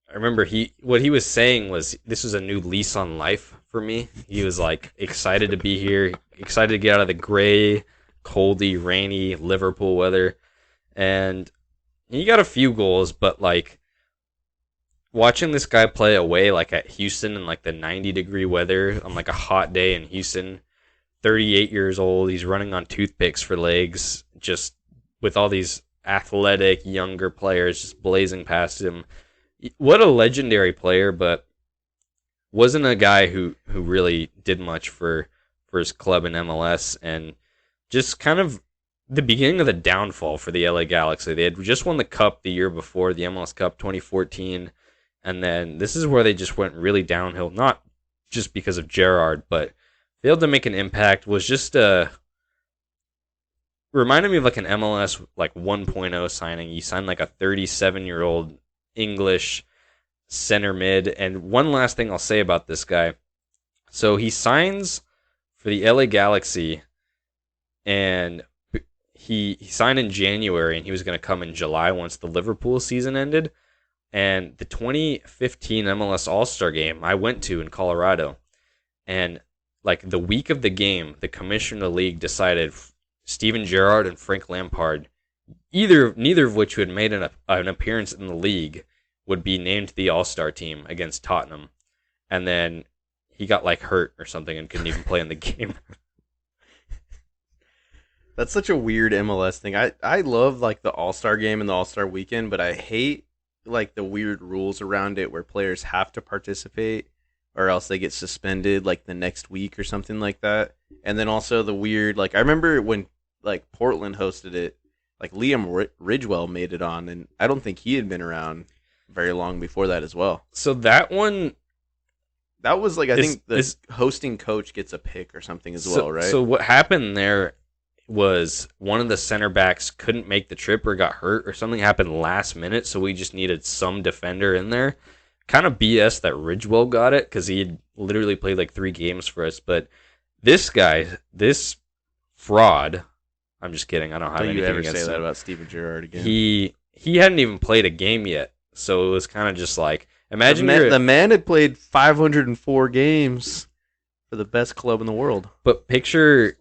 I remember what he was saying was this was a new lease on life for me. He was like excited to be here, excited to get out of the gray, coldy, rainy Liverpool weather. And he got a few goals, but like watching this guy play away like at Houston in like the 90-degree weather on like a hot day in Houston, 38 years old, he's running on toothpicks for legs, just with all these athletic younger players just blazing past him. What a legendary player, but wasn't a guy who really did much for his club in MLS, and just kind of the beginning of the downfall for the LA Galaxy. They had just won the Cup the year before, the MLS Cup 2014, and then this is where they just went really downhill, not just because of Gerrard, but failed to make an impact, was just reminded me of like an MLS like 1.0 signing. You signed like a 37-year-old English center mid. And one last thing I'll say about this guy. So he signs for the LA Galaxy, and he signed in January, and he was going to come in July once the Liverpool season ended. And the 2015 MLS All-Star game I went to in Colorado, and like the week of the game, the commissioner of the league decided Steven Gerrard and Frank Lampard, neither of which who had made an appearance in the league, would be named to the All-Star team against Tottenham. And then he got like hurt or something and couldn't even play in the game. That's such a weird MLS thing. I love like the All-Star game and the All-Star weekend, but I hate like the weird rules around it where players have to participate or else they get suspended like the next week or something like that. And then also the weird, like I remember when like Portland hosted it, like Liam Ridgewell made it on, and I don't think he had been around very long before that as well. So that one, that was like I think the hosting coach gets a pick or something as well, right? So what happened there was one of the center backs couldn't make the trip or got hurt or something happened last minute, so we just needed some defender in there. Kind of BS that Ridgewell got it because he had literally played like 3 games for us. But this guy, this fraud, I'm just kidding. I don't have anything against him. Don't you ever say that about Steven Gerrard again. He hadn't even played a game yet, so it was kind of just like, imagine the man had played 504 games for the best club in the world. But picture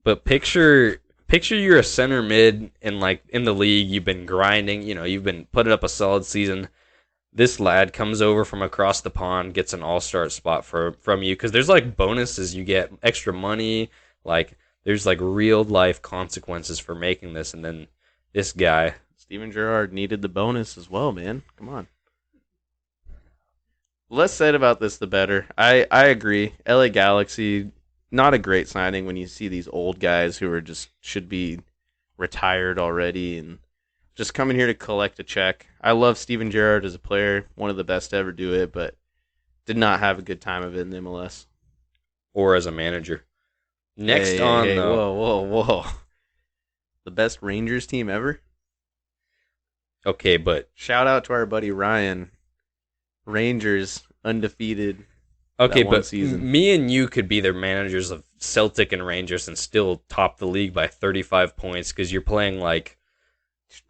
you're a center mid and like in the league, you've been grinding, you've been putting up a solid season. This lad comes over from across the pond, gets an all-star spot from you, because there's like bonuses, you get extra money, like there's like real life consequences for making this, and then this guy, Steven Gerrard, needed the bonus as well, man. Come on. Less said about this, the better. I agree. LA Galaxy, not a great signing when you see these old guys who are just should be retired already and just coming here to collect a check. I love Steven Gerrard as a player, one of the best to ever do it, but did not have a good time of it in the MLS. Or as a manager. Whoa. The best Rangers team ever? Okay, but shout out to our buddy Ryan. Rangers undefeated. Okay, but season. Me and you could be the managers of Celtic and Rangers and still top the league by 35 points because you're playing like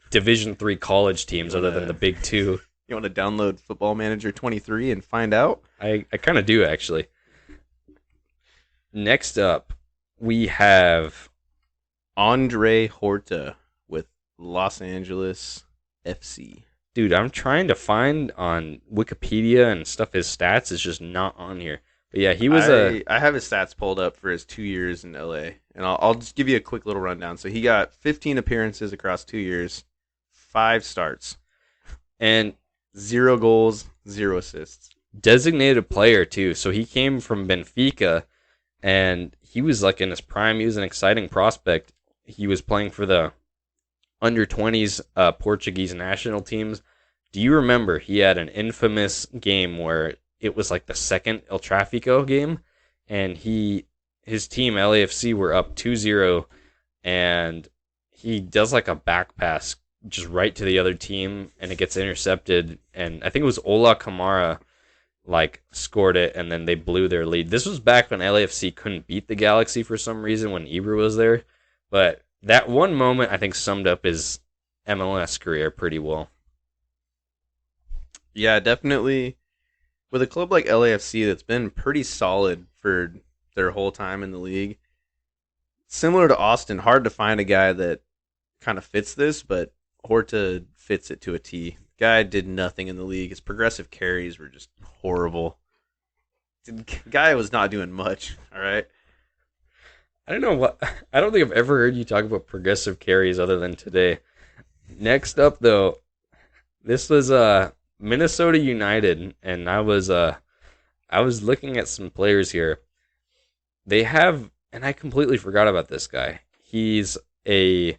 Division III college teams other than the big 2. You want to download Football Manager 23 and find out? I kind of do, actually. Next up, we have Andre Horta with Los Angeles FC. Dude, I'm trying to find on Wikipedia and stuff. His stats is just not on here. But yeah, he was I have his stats pulled up for his 2 years in LA, and I'll just give you a quick little rundown. So he got 15 appearances across 2 years, 5 starts, and 0 goals, 0 assists. Designated player too. So he came from Benfica, and he was like in his prime. He was an exciting prospect. He was playing for the under 20s Portuguese national teams. Do you remember he had an infamous game where it was like the second El Tráfico game, and his team LAFC were up 2-0, and he does like a back pass just right to the other team, and it gets intercepted, and I think it was Ola Kamara like scored it, and then they blew their lead. This was back when LAFC couldn't beat the Galaxy for some reason when Ibra was there, but that one moment, I think, summed up his MLS career pretty well. Yeah, definitely. With a club like LAFC that's been pretty solid for their whole time in the league. Similar to Austin, hard to find a guy that kind of fits this, but Horta fits it to a T. Guy did nothing in the league. His progressive carries were just horrible. Guy was not doing much. All right. I don't know what. I don't think I've ever heard you talk about progressive carries other than today. Next up, though, this was Minnesota United, and I was looking at some players here. They have, and I completely forgot about this guy. He's a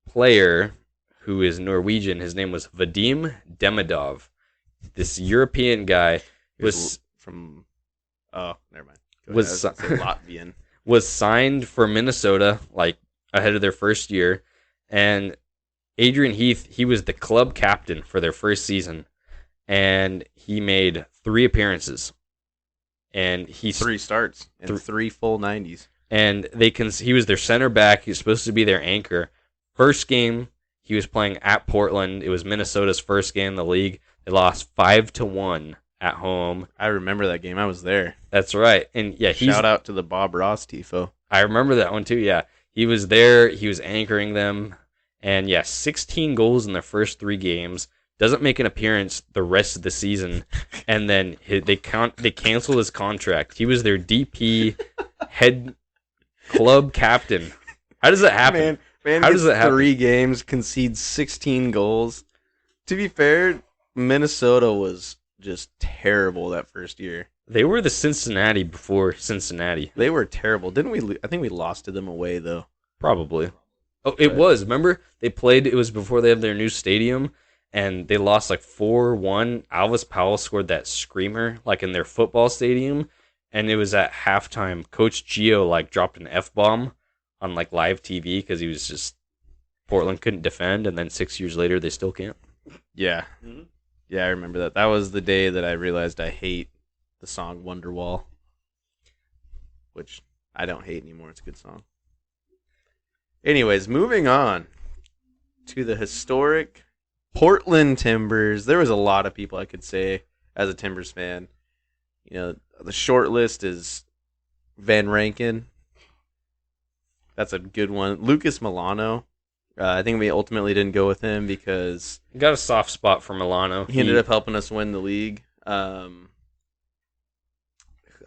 player who is Norwegian. His name was Vadim Demidov. This European guy was from. Oh, never mind. Was Latvian. Was signed for Minnesota like ahead of their first year, and Adrian Heath, he was the club captain for their first season, and he made 3 appearances, and he's 3 starts and 3 full 90s. And he was their center back. He was supposed to be their anchor. First game, he was playing at Portland. It was Minnesota's first game in the league. They lost 5-1 at home. I remember that game. I was there. That's right. And yeah, shout out to the Bob Ross tifo. I remember that one too. Yeah, he was there. He was anchoring them, and yeah, 16 goals in their first 3 games. Doesn't make an appearance the rest of the season, and then they canceled his contract. He was their DP head club captain. How does that happen? Man, how does that happen? 3 games, concedes 16 goals. To be fair, Minnesota was just terrible that first year. They were the Cincinnati before Cincinnati. They were terrible. Didn't we? I think we lost to them away, though. Probably. Oh, it was. Remember? They played, it was before they had their new stadium, and they lost like 4-1. Alvis Powell scored that screamer, like in their football stadium, and it was at halftime. Coach Gio, like, dropped an F-bomb on, like, live TV because he was just, Portland couldn't defend, and then 6 years later, they still can't. Yeah. Mm-hmm. Yeah, I remember that. That was the day that I realized I hate the song Wonderwall, which I don't hate anymore. It's a good song. Anyways, moving on to the historic Portland Timbers. There was a lot of people I could say as a Timbers fan. You know, the short list is Van Rankin. That's a good one. Lucas Milano. I think we ultimately didn't go with him because got a soft spot for Milano. He ended up helping us win the league. I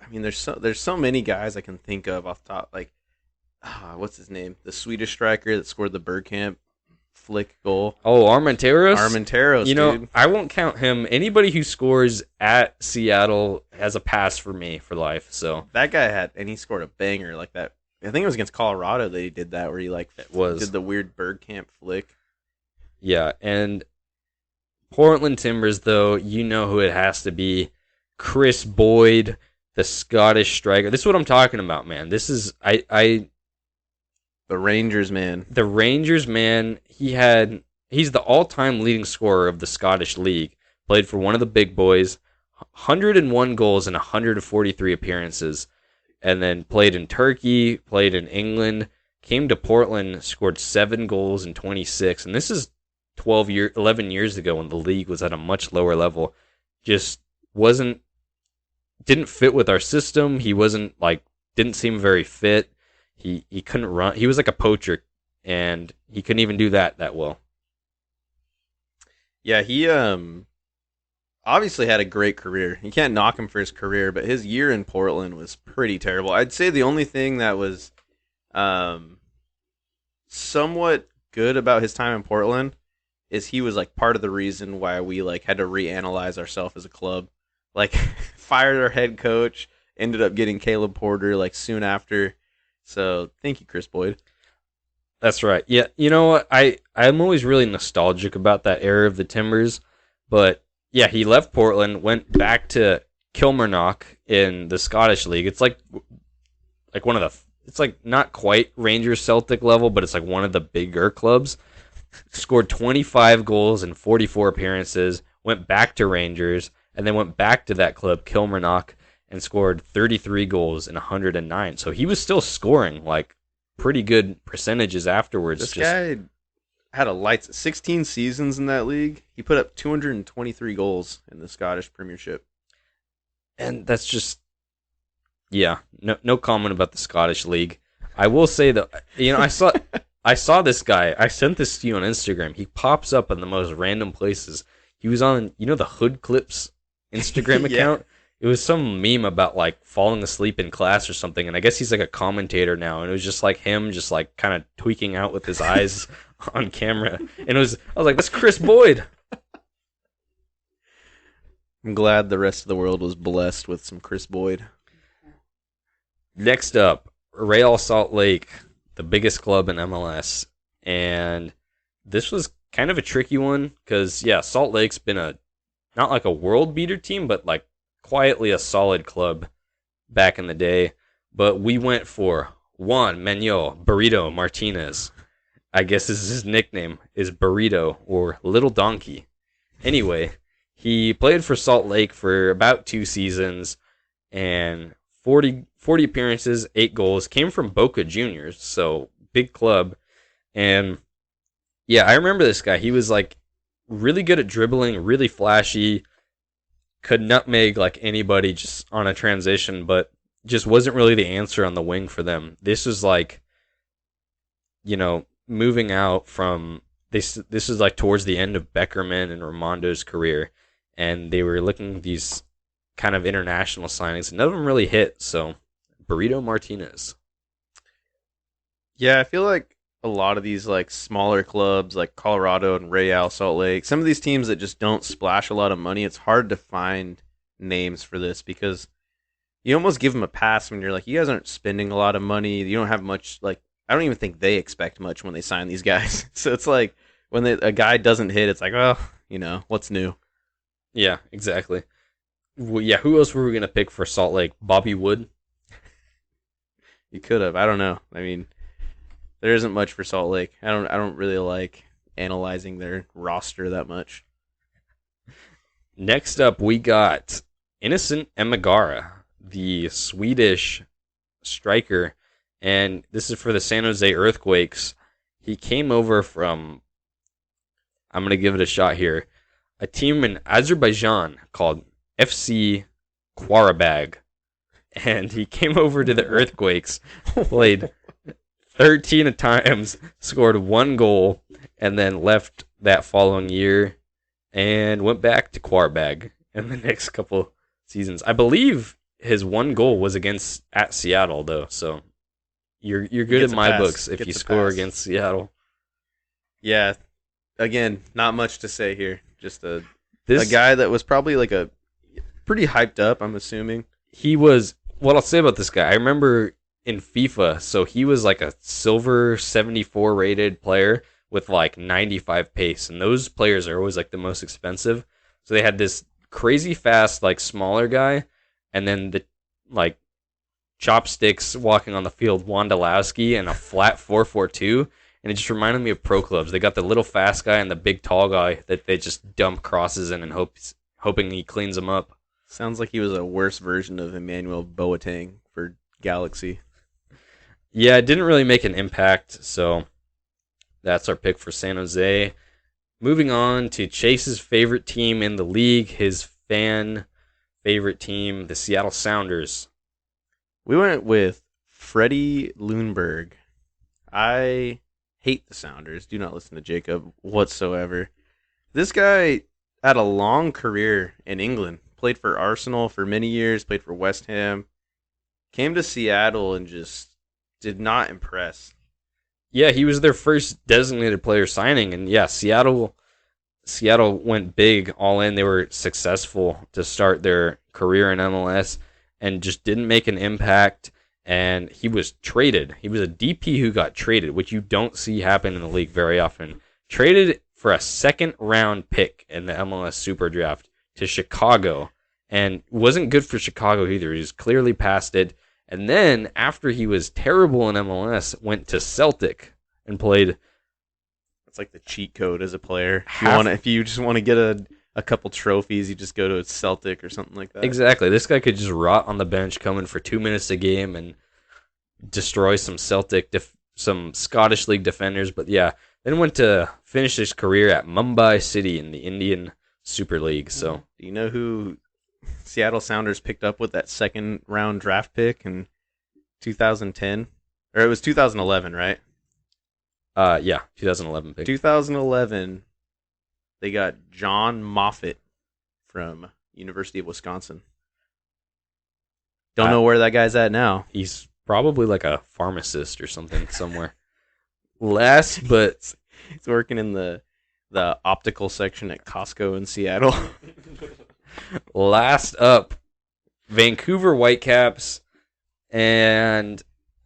mean, there's so many guys I can think of off the top. Like, what's his name? The Swedish striker that scored the Bergkamp flick goal. Oh, Armenteros? Armenteros, you know, dude. I won't count him. Anybody who scores at Seattle has a pass for me for life. So that guy he scored a banger like that. I think it was against Colorado that he did that, where he did the weird Bergkamp flick. Yeah, and Portland Timbers, though, you know who it has to be. Chris Boyd, the Scottish striker. This is what I'm talking about, man. This is the Rangers man. The Rangers man. He's the all-time leading scorer of the Scottish League. Played for one of the big boys. 101 goals in 143 appearances. And then played in Turkey, played in England, came to Portland, scored 7 goals in 26. And this is 11 years ago when the league was at a much lower level. Just didn't fit with our system. He didn't seem very fit. He couldn't run. He was like a poacher, and he couldn't even do that well. Yeah, he obviously had a great career. You can't knock him for his career, but his year in Portland was pretty terrible. I'd say the only thing that was somewhat good about his time in Portland is he was like part of the reason why we like had to reanalyze ourselves as a club. Like fired our head coach, ended up getting Caleb Porter like soon after. So thank you, Chris Boyd. That's right. Yeah, you know what? I'm always really nostalgic about that era of the Timbers, but yeah, he left Portland, went back to Kilmarnock in the Scottish League. It's like one of the, it's like not quite Rangers Celtic level, but it's like one of the bigger clubs. Scored 25 goals in 44 appearances, went back to Rangers, and then went back to that club, Kilmarnock, and scored 33 goals in 109. So he was still scoring like pretty good percentages afterwards. This guy had 16 seasons in that league. He put up 223 goals in the Scottish Premiership. And that's just, yeah, no comment about the Scottish League. I will say that, I saw I saw this guy. I sent this to you on Instagram. He pops up in the most random places. He was on, the Hood Clips Instagram Yeah. account. It was some meme about like falling asleep in class or something, and I guess he's like a commentator now. And it was just like him, just like kind of tweaking out with his eyes on camera. And I was like, that's Chris Boyd. I'm glad the rest of the world was blessed with some Chris Boyd. Next up, Real Salt Lake, the biggest club in MLS, and this was kind of a tricky one because yeah, Salt Lake's been a not like a world beater team, but like quietly a solid club back in the day. But we went for Juan Manuel Burrito Martinez. I guess this is his nickname, is Burrito or Little Donkey. Anyway, he played for Salt Lake for about 2 seasons and 40 appearances, 8 goals. Came from Boca Juniors, so big club. And yeah, I remember this guy. He was like really good at dribbling, really flashy, could nutmeg like anybody just on a transition, but just wasn't really the answer on the wing for them. This was like, moving out from this. This is like towards the end of Beckerman and Ramondo's career, and they were looking at these kind of international signings. None of them really hit. So, Burrito Martinez. Yeah, I feel like a lot of these like smaller clubs like Colorado and Real Salt Lake, some of these teams that just don't splash a lot of money, it's hard to find names for this because you almost give them a pass when you're like, you guys aren't spending a lot of money. You don't have much, like, I don't even think they expect much when they sign these guys. So it's like when a guy doesn't hit, it's like, well, what's new? Yeah, exactly. Well, yeah, who else were we gonna pick for Salt Lake? Bobby Wood. You could have. I don't know. I mean, there isn't much for Salt Lake. I don't really like analyzing their roster that much. Next up, we got Innocent Emigara, the Swedish striker, and this is for the San Jose Earthquakes. He came over from, I'm going to give it a shot here, a team in Azerbaijan called FC Qarabag. And he came over to the Earthquakes, played 13 times, scored 1 goal, and then left that following year and went back to Quarbag in the next couple seasons. I believe his 1 goal was at Seattle though, so you're good in my books if you score against Seattle. Yeah, again, not much to say here. Just a guy that was probably like a pretty hyped up, I'm assuming. He was, what I'll say about this guy, I remember in FIFA, so he was like a silver 74 rated player with like 95 pace, and those players are always like the most expensive. So they had this crazy fast, like smaller guy, and then the like chopsticks walking on the field, Wondolowski, and a flat 4-4-2. And it just reminded me of pro clubs. They got the little fast guy and the big tall guy that they just dump crosses in and hoping he cleans them up. Sounds like he was a worse version of Emmanuel Boateng for Galaxy. Yeah, it didn't really make an impact, so that's our pick for San Jose. Moving on to Chase's favorite team in the league, his fan favorite team, the Seattle Sounders. We went with Freddie Lundberg. I hate the Sounders. Do not listen to Jacob whatsoever. This guy had a long career in England. Played for Arsenal for many years, played for West Ham. Came to Seattle and just did not impress. Yeah, he was their first designated player signing, and yeah, Seattle went big all in. They were successful to start their career in MLS and just didn't make an impact. And he was traded. He was a DP who got traded, which you don't see happen in the league very often. Traded for a second-round pick in the MLS Super Draft to Chicago, and wasn't good for Chicago either. He was clearly past it. And then, after he was terrible in MLS, went to Celtic and played. It's like the cheat code as a player. If you just want to get a couple trophies, you just go to Celtic or something like that. Exactly. This guy could just rot on the bench, come in for 2 minutes a game, and destroy some some Scottish League defenders. But yeah, then went to finish his career at Mumbai City in the Indian Super League. So, do you know who Seattle Sounders picked up with that second round draft pick in 2010? Or it was 2011, right? Yeah, 2011 pick. 2011, they got John Moffitt from University of Wisconsin. Don't Uh, know where that guy's at now. he's probably like a pharmacist or something somewhere. Last but He's working in the optical section at Costco in Seattle. last up, Vancouver Whitecaps, and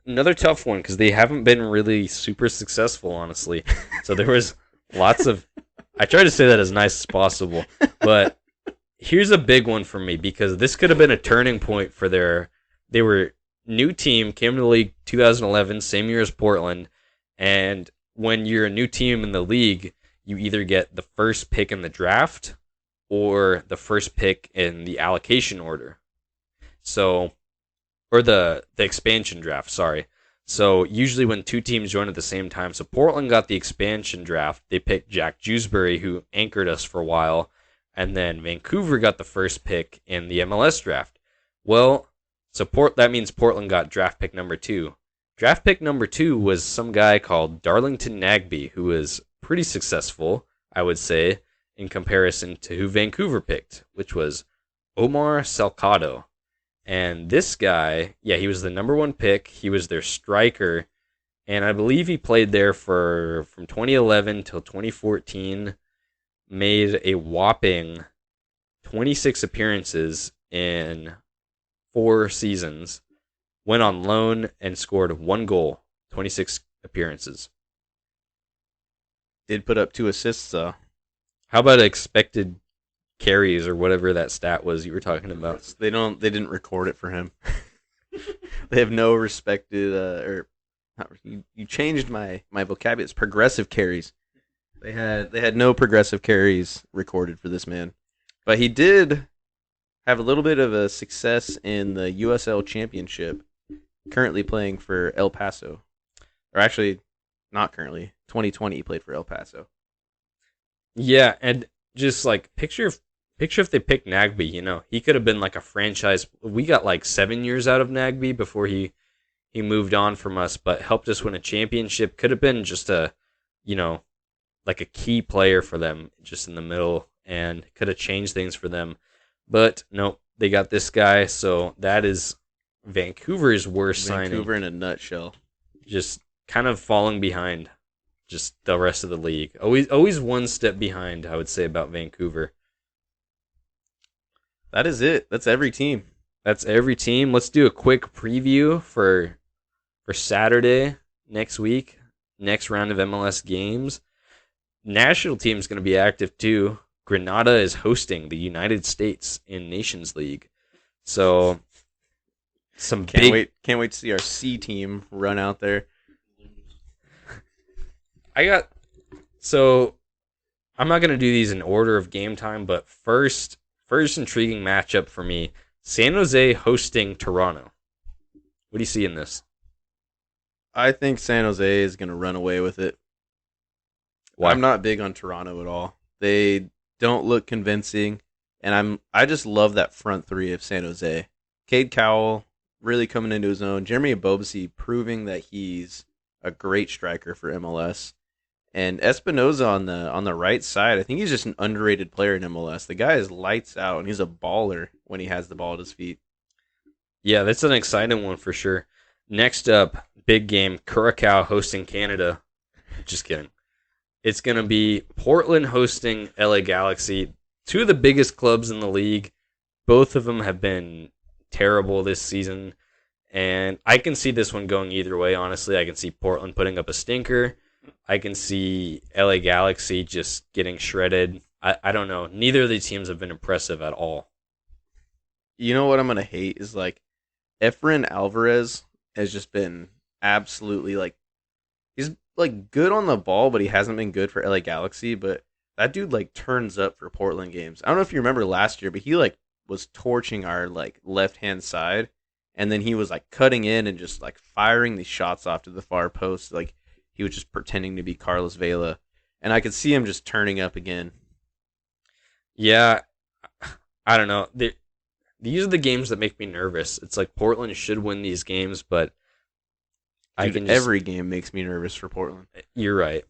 another tough one because they haven't been really super successful, honestly. So there was lots of. I try to say that as nice as possible, but here's a big one for me because this could have been a turning point for their. They were new team, came to the league 2011, same year as Portland, and when you're a new team in the league, you either get the first pick in the draft or the first pick in the allocation order. So, or the expansion draft, sorry. So usually when two teams join at the same time, so Portland got the expansion draft. They picked Jack Jewsbury, who anchored us for a while, and then Vancouver got the first pick in the MLS draft. Well, that means Portland got draft pick number 2. Draft pick number 2 was some guy called Darlington Nagbe, who was pretty successful, I would say, in comparison to who Vancouver picked, which was Omar Salcado. And this guy, yeah, he was the number 1 pick. He was their striker, and I believe he played there from 2011 till 2014. Made a whopping 26 appearances in 4 seasons. Went on loan and scored 1 goal, 26 appearances. Did put up 2 assists though. How about expected carries or whatever that stat was you were talking about? They didn't record it for him. They have no respected you changed my vocabulary. It's progressive carries. They had no progressive carries recorded for this man. But he did have a little bit of a success in the USL Championship, currently playing for El Paso. Or actually, not currently. 2020 he played for El Paso. Yeah, and just like picture if they picked Nagbe, he could have been like a franchise. We got like 7 years out of Nagbe before he moved on from us, but helped us win a championship. Could have been just like a key player for them just in the middle and could have changed things for them. But nope, they got this guy, so that is Vancouver's worst signing. Vancouver in a nutshell. Just kind of falling behind just the rest of the league. Always one step behind, I would say, about Vancouver. That is it. That's every team. That's every team. Let's do a quick preview for Saturday next week. Next round of MLS games. National team is going to be active too. Grenada is hosting the United States in Nations League. So can't wait to see our C team run out there. I'm not going to do these in order of game time, but first intriguing matchup for me, San Jose hosting Toronto. What do you see in this? I think San Jose is going to run away with it. Why? I'm not big on Toronto at all. They don't look convincing, and I just love that front three of San Jose. Cade Cowell really coming into his own. Jeremy Ebobisse proving that he's a great striker for MLS. And Espinoza on the right side, I think he's just an underrated player in MLS. The guy is lights out, and he's a baller when he has the ball at his feet. Yeah, that's an exciting one for sure. Next up, big game, Curacao hosting Canada. Just kidding. It's going to be Portland hosting LA Galaxy, 2 of the biggest clubs in the league. Both of them have been terrible this season, and I can see this one going either way, honestly. I can see Portland putting up a stinker. I can see LA Galaxy just getting shredded. I don't know. Neither of these teams have been impressive at all. You know what I'm going to hate is like Efren Alvarez has just been absolutely he's like good on the ball, but he hasn't been good for LA Galaxy. But that dude like turns up for Portland games. I don't know if you remember last year, but he like was torching our like left hand side, and then he was like cutting in and just like firing these shots off to the far post. Like he was just pretending to be Carlos Vela, and I could see him just turning up again. Yeah, I don't know. These are the games that make me nervous. It's like Portland should win these games, but I Dude, can just. every game makes me nervous for Portland. You're right.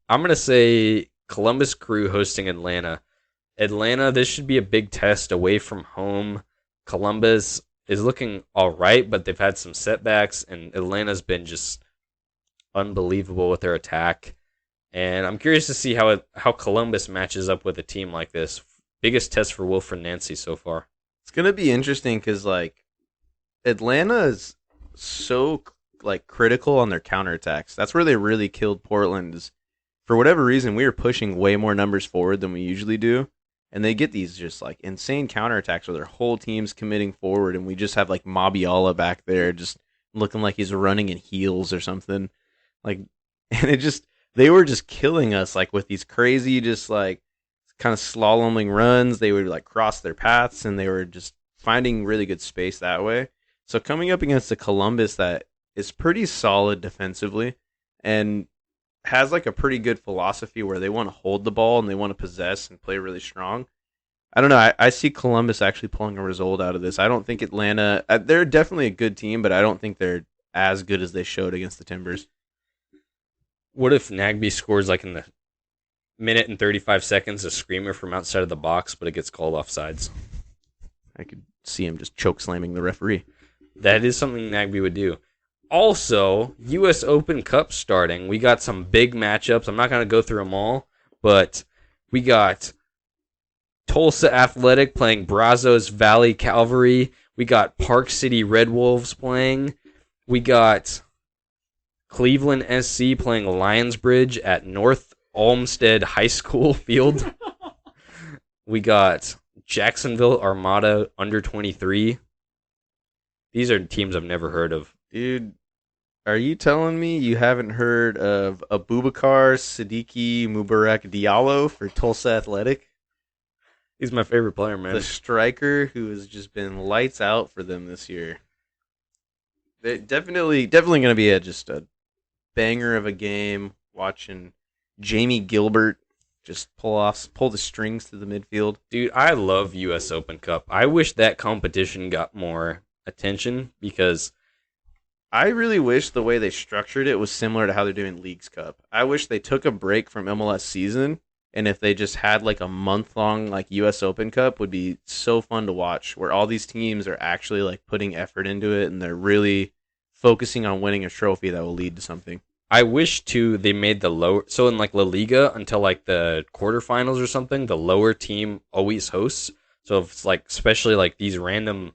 I'm gonna say Columbus Crew hosting Atlanta. Atlanta, this should be a big test away from home. Columbus is looking all right, but they've had some setbacks, and Atlanta's been just unbelievable with their attack. And I'm curious to see how Columbus matches up with a team like this. Biggest test for Wilfred Nancy so far. It's gonna be interesting because like Atlanta is so like critical on their counterattacks. That's where they really killed Portland. Is for whatever reason we were pushing way more numbers forward than we usually do, and they get these just like insane counterattacks where their whole team's committing forward, and we just have like Mabiala back there just looking like he's running in heels or something. Like, and it just they were just killing us like with these crazy just like kind of slaloming runs. They would like cross their paths, and they were just finding really good space that way. So coming up against a Columbus that is pretty solid defensively and has like a pretty good philosophy where they want to hold the ball and they want to possess and play really strong. I don't know. I see Columbus actually pulling a result out of this. I don't think Atlanta. They're definitely a good team, but I don't think they're as good as they showed against the Timbers. What if Nagby scores like in the minute and 35 seconds a screamer from outside of the box, but it gets called offsides? I could see him just choke slamming the referee. That is something Nagby would do. Also, U.S. Open Cup starting. We got some big matchups. I'm not going to go through them all, but we got Tulsa Athletic playing Brazos Valley Cavalry. We got Park City Red Wolves playing. We got Cleveland SC playing Lionsbridge at North Olmsted High School field. We got Jacksonville Armada under 23. These are teams I've never heard of. Dude, are you telling me you haven't heard of Abubakar Siddiqui Mubarak Diallo for Tulsa Athletic? He's my favorite player, man. The striker who has just been lights out for them this year. They definitely going to be just a banger of a game. Watching Jamie Gilbert just pull the strings to the midfield. Dude, I love U.S. Open Cup. I wish that competition got more attention because I really wish the way they structured it was similar to how they're doing Leagues Cup. I wish they took a break from MLS season, and if they just had like a month-long like US Open Cup would be so fun to watch, where all these teams are actually like putting effort into it and they're really focusing on winning a trophy that will lead to something. I wish too they made the lower, so in like La Liga until like the quarterfinals or something, the lower team always hosts. So if it's like especially like these random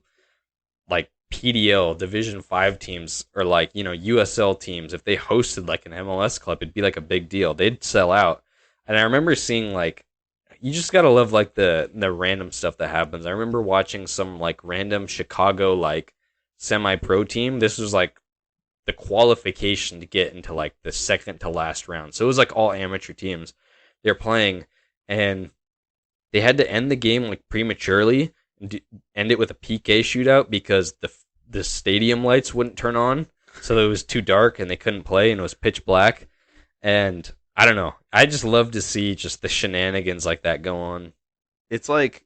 like PDL Division 5 teams or like, USL teams, if they hosted like an MLS club, it'd be like a big deal. They'd sell out. And I remember seeing like you just gotta love like the random stuff that happens. I remember watching some like random Chicago like semi-pro team. This was like the qualification to get into like the second to last round. So it was like all amateur teams they're playing, and they had to end the game like prematurely and end it with a PK shootout because the stadium lights wouldn't turn on, so it was too dark and they couldn't play and it was pitch black. And I don't know. I just love to see just the shenanigans like that go on. It's like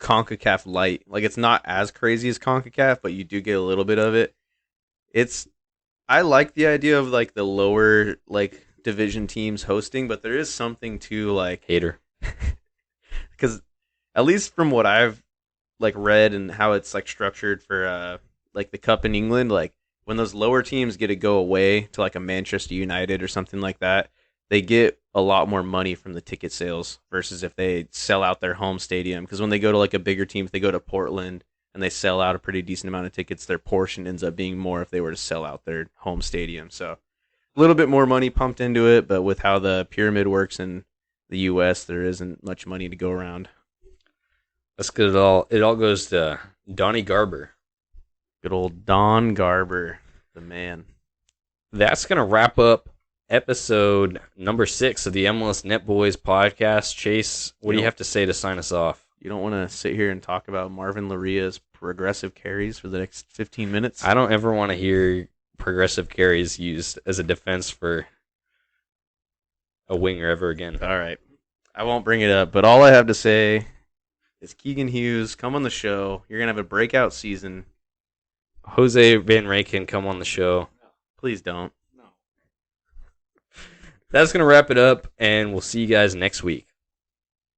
CONCACAF light. Like it's not as crazy as CONCACAF, but you do get a little bit of it. I like the idea of like the lower like division teams hosting, but there is something to like Hater. because at least from what I've like read and how it's like structured for like the cup in England, like when those lower teams get to go away to like a Manchester United or something like that, they get a lot more money from the ticket sales versus if they sell out their home stadium. Because when they go to like a bigger team, if they go to Portland and they sell out a pretty decent amount of tickets, their portion ends up being more if they were to sell out their home stadium. So a little bit more money pumped into it, but with how the pyramid works in the U.S., there isn't much money to go around. That's good. It all goes to Donnie Garber. Good old Don Garber, the man. That's gonna wrap up episode number 6 of the MLS Net Boys podcast. Chase, what do you have to say to sign us off? You don't want to sit here and talk about Marvin Laria's progressive carries for the next 15 minutes? I don't ever want to hear progressive carries used as a defense for a winger ever again. All right. I won't bring it up, but all I have to say is Keegan Hughes, come on the show. You're going to have a breakout season. Jose Van Rankin, come on the show. Please don't. No. That's going to wrap it up, and we'll see you guys next week.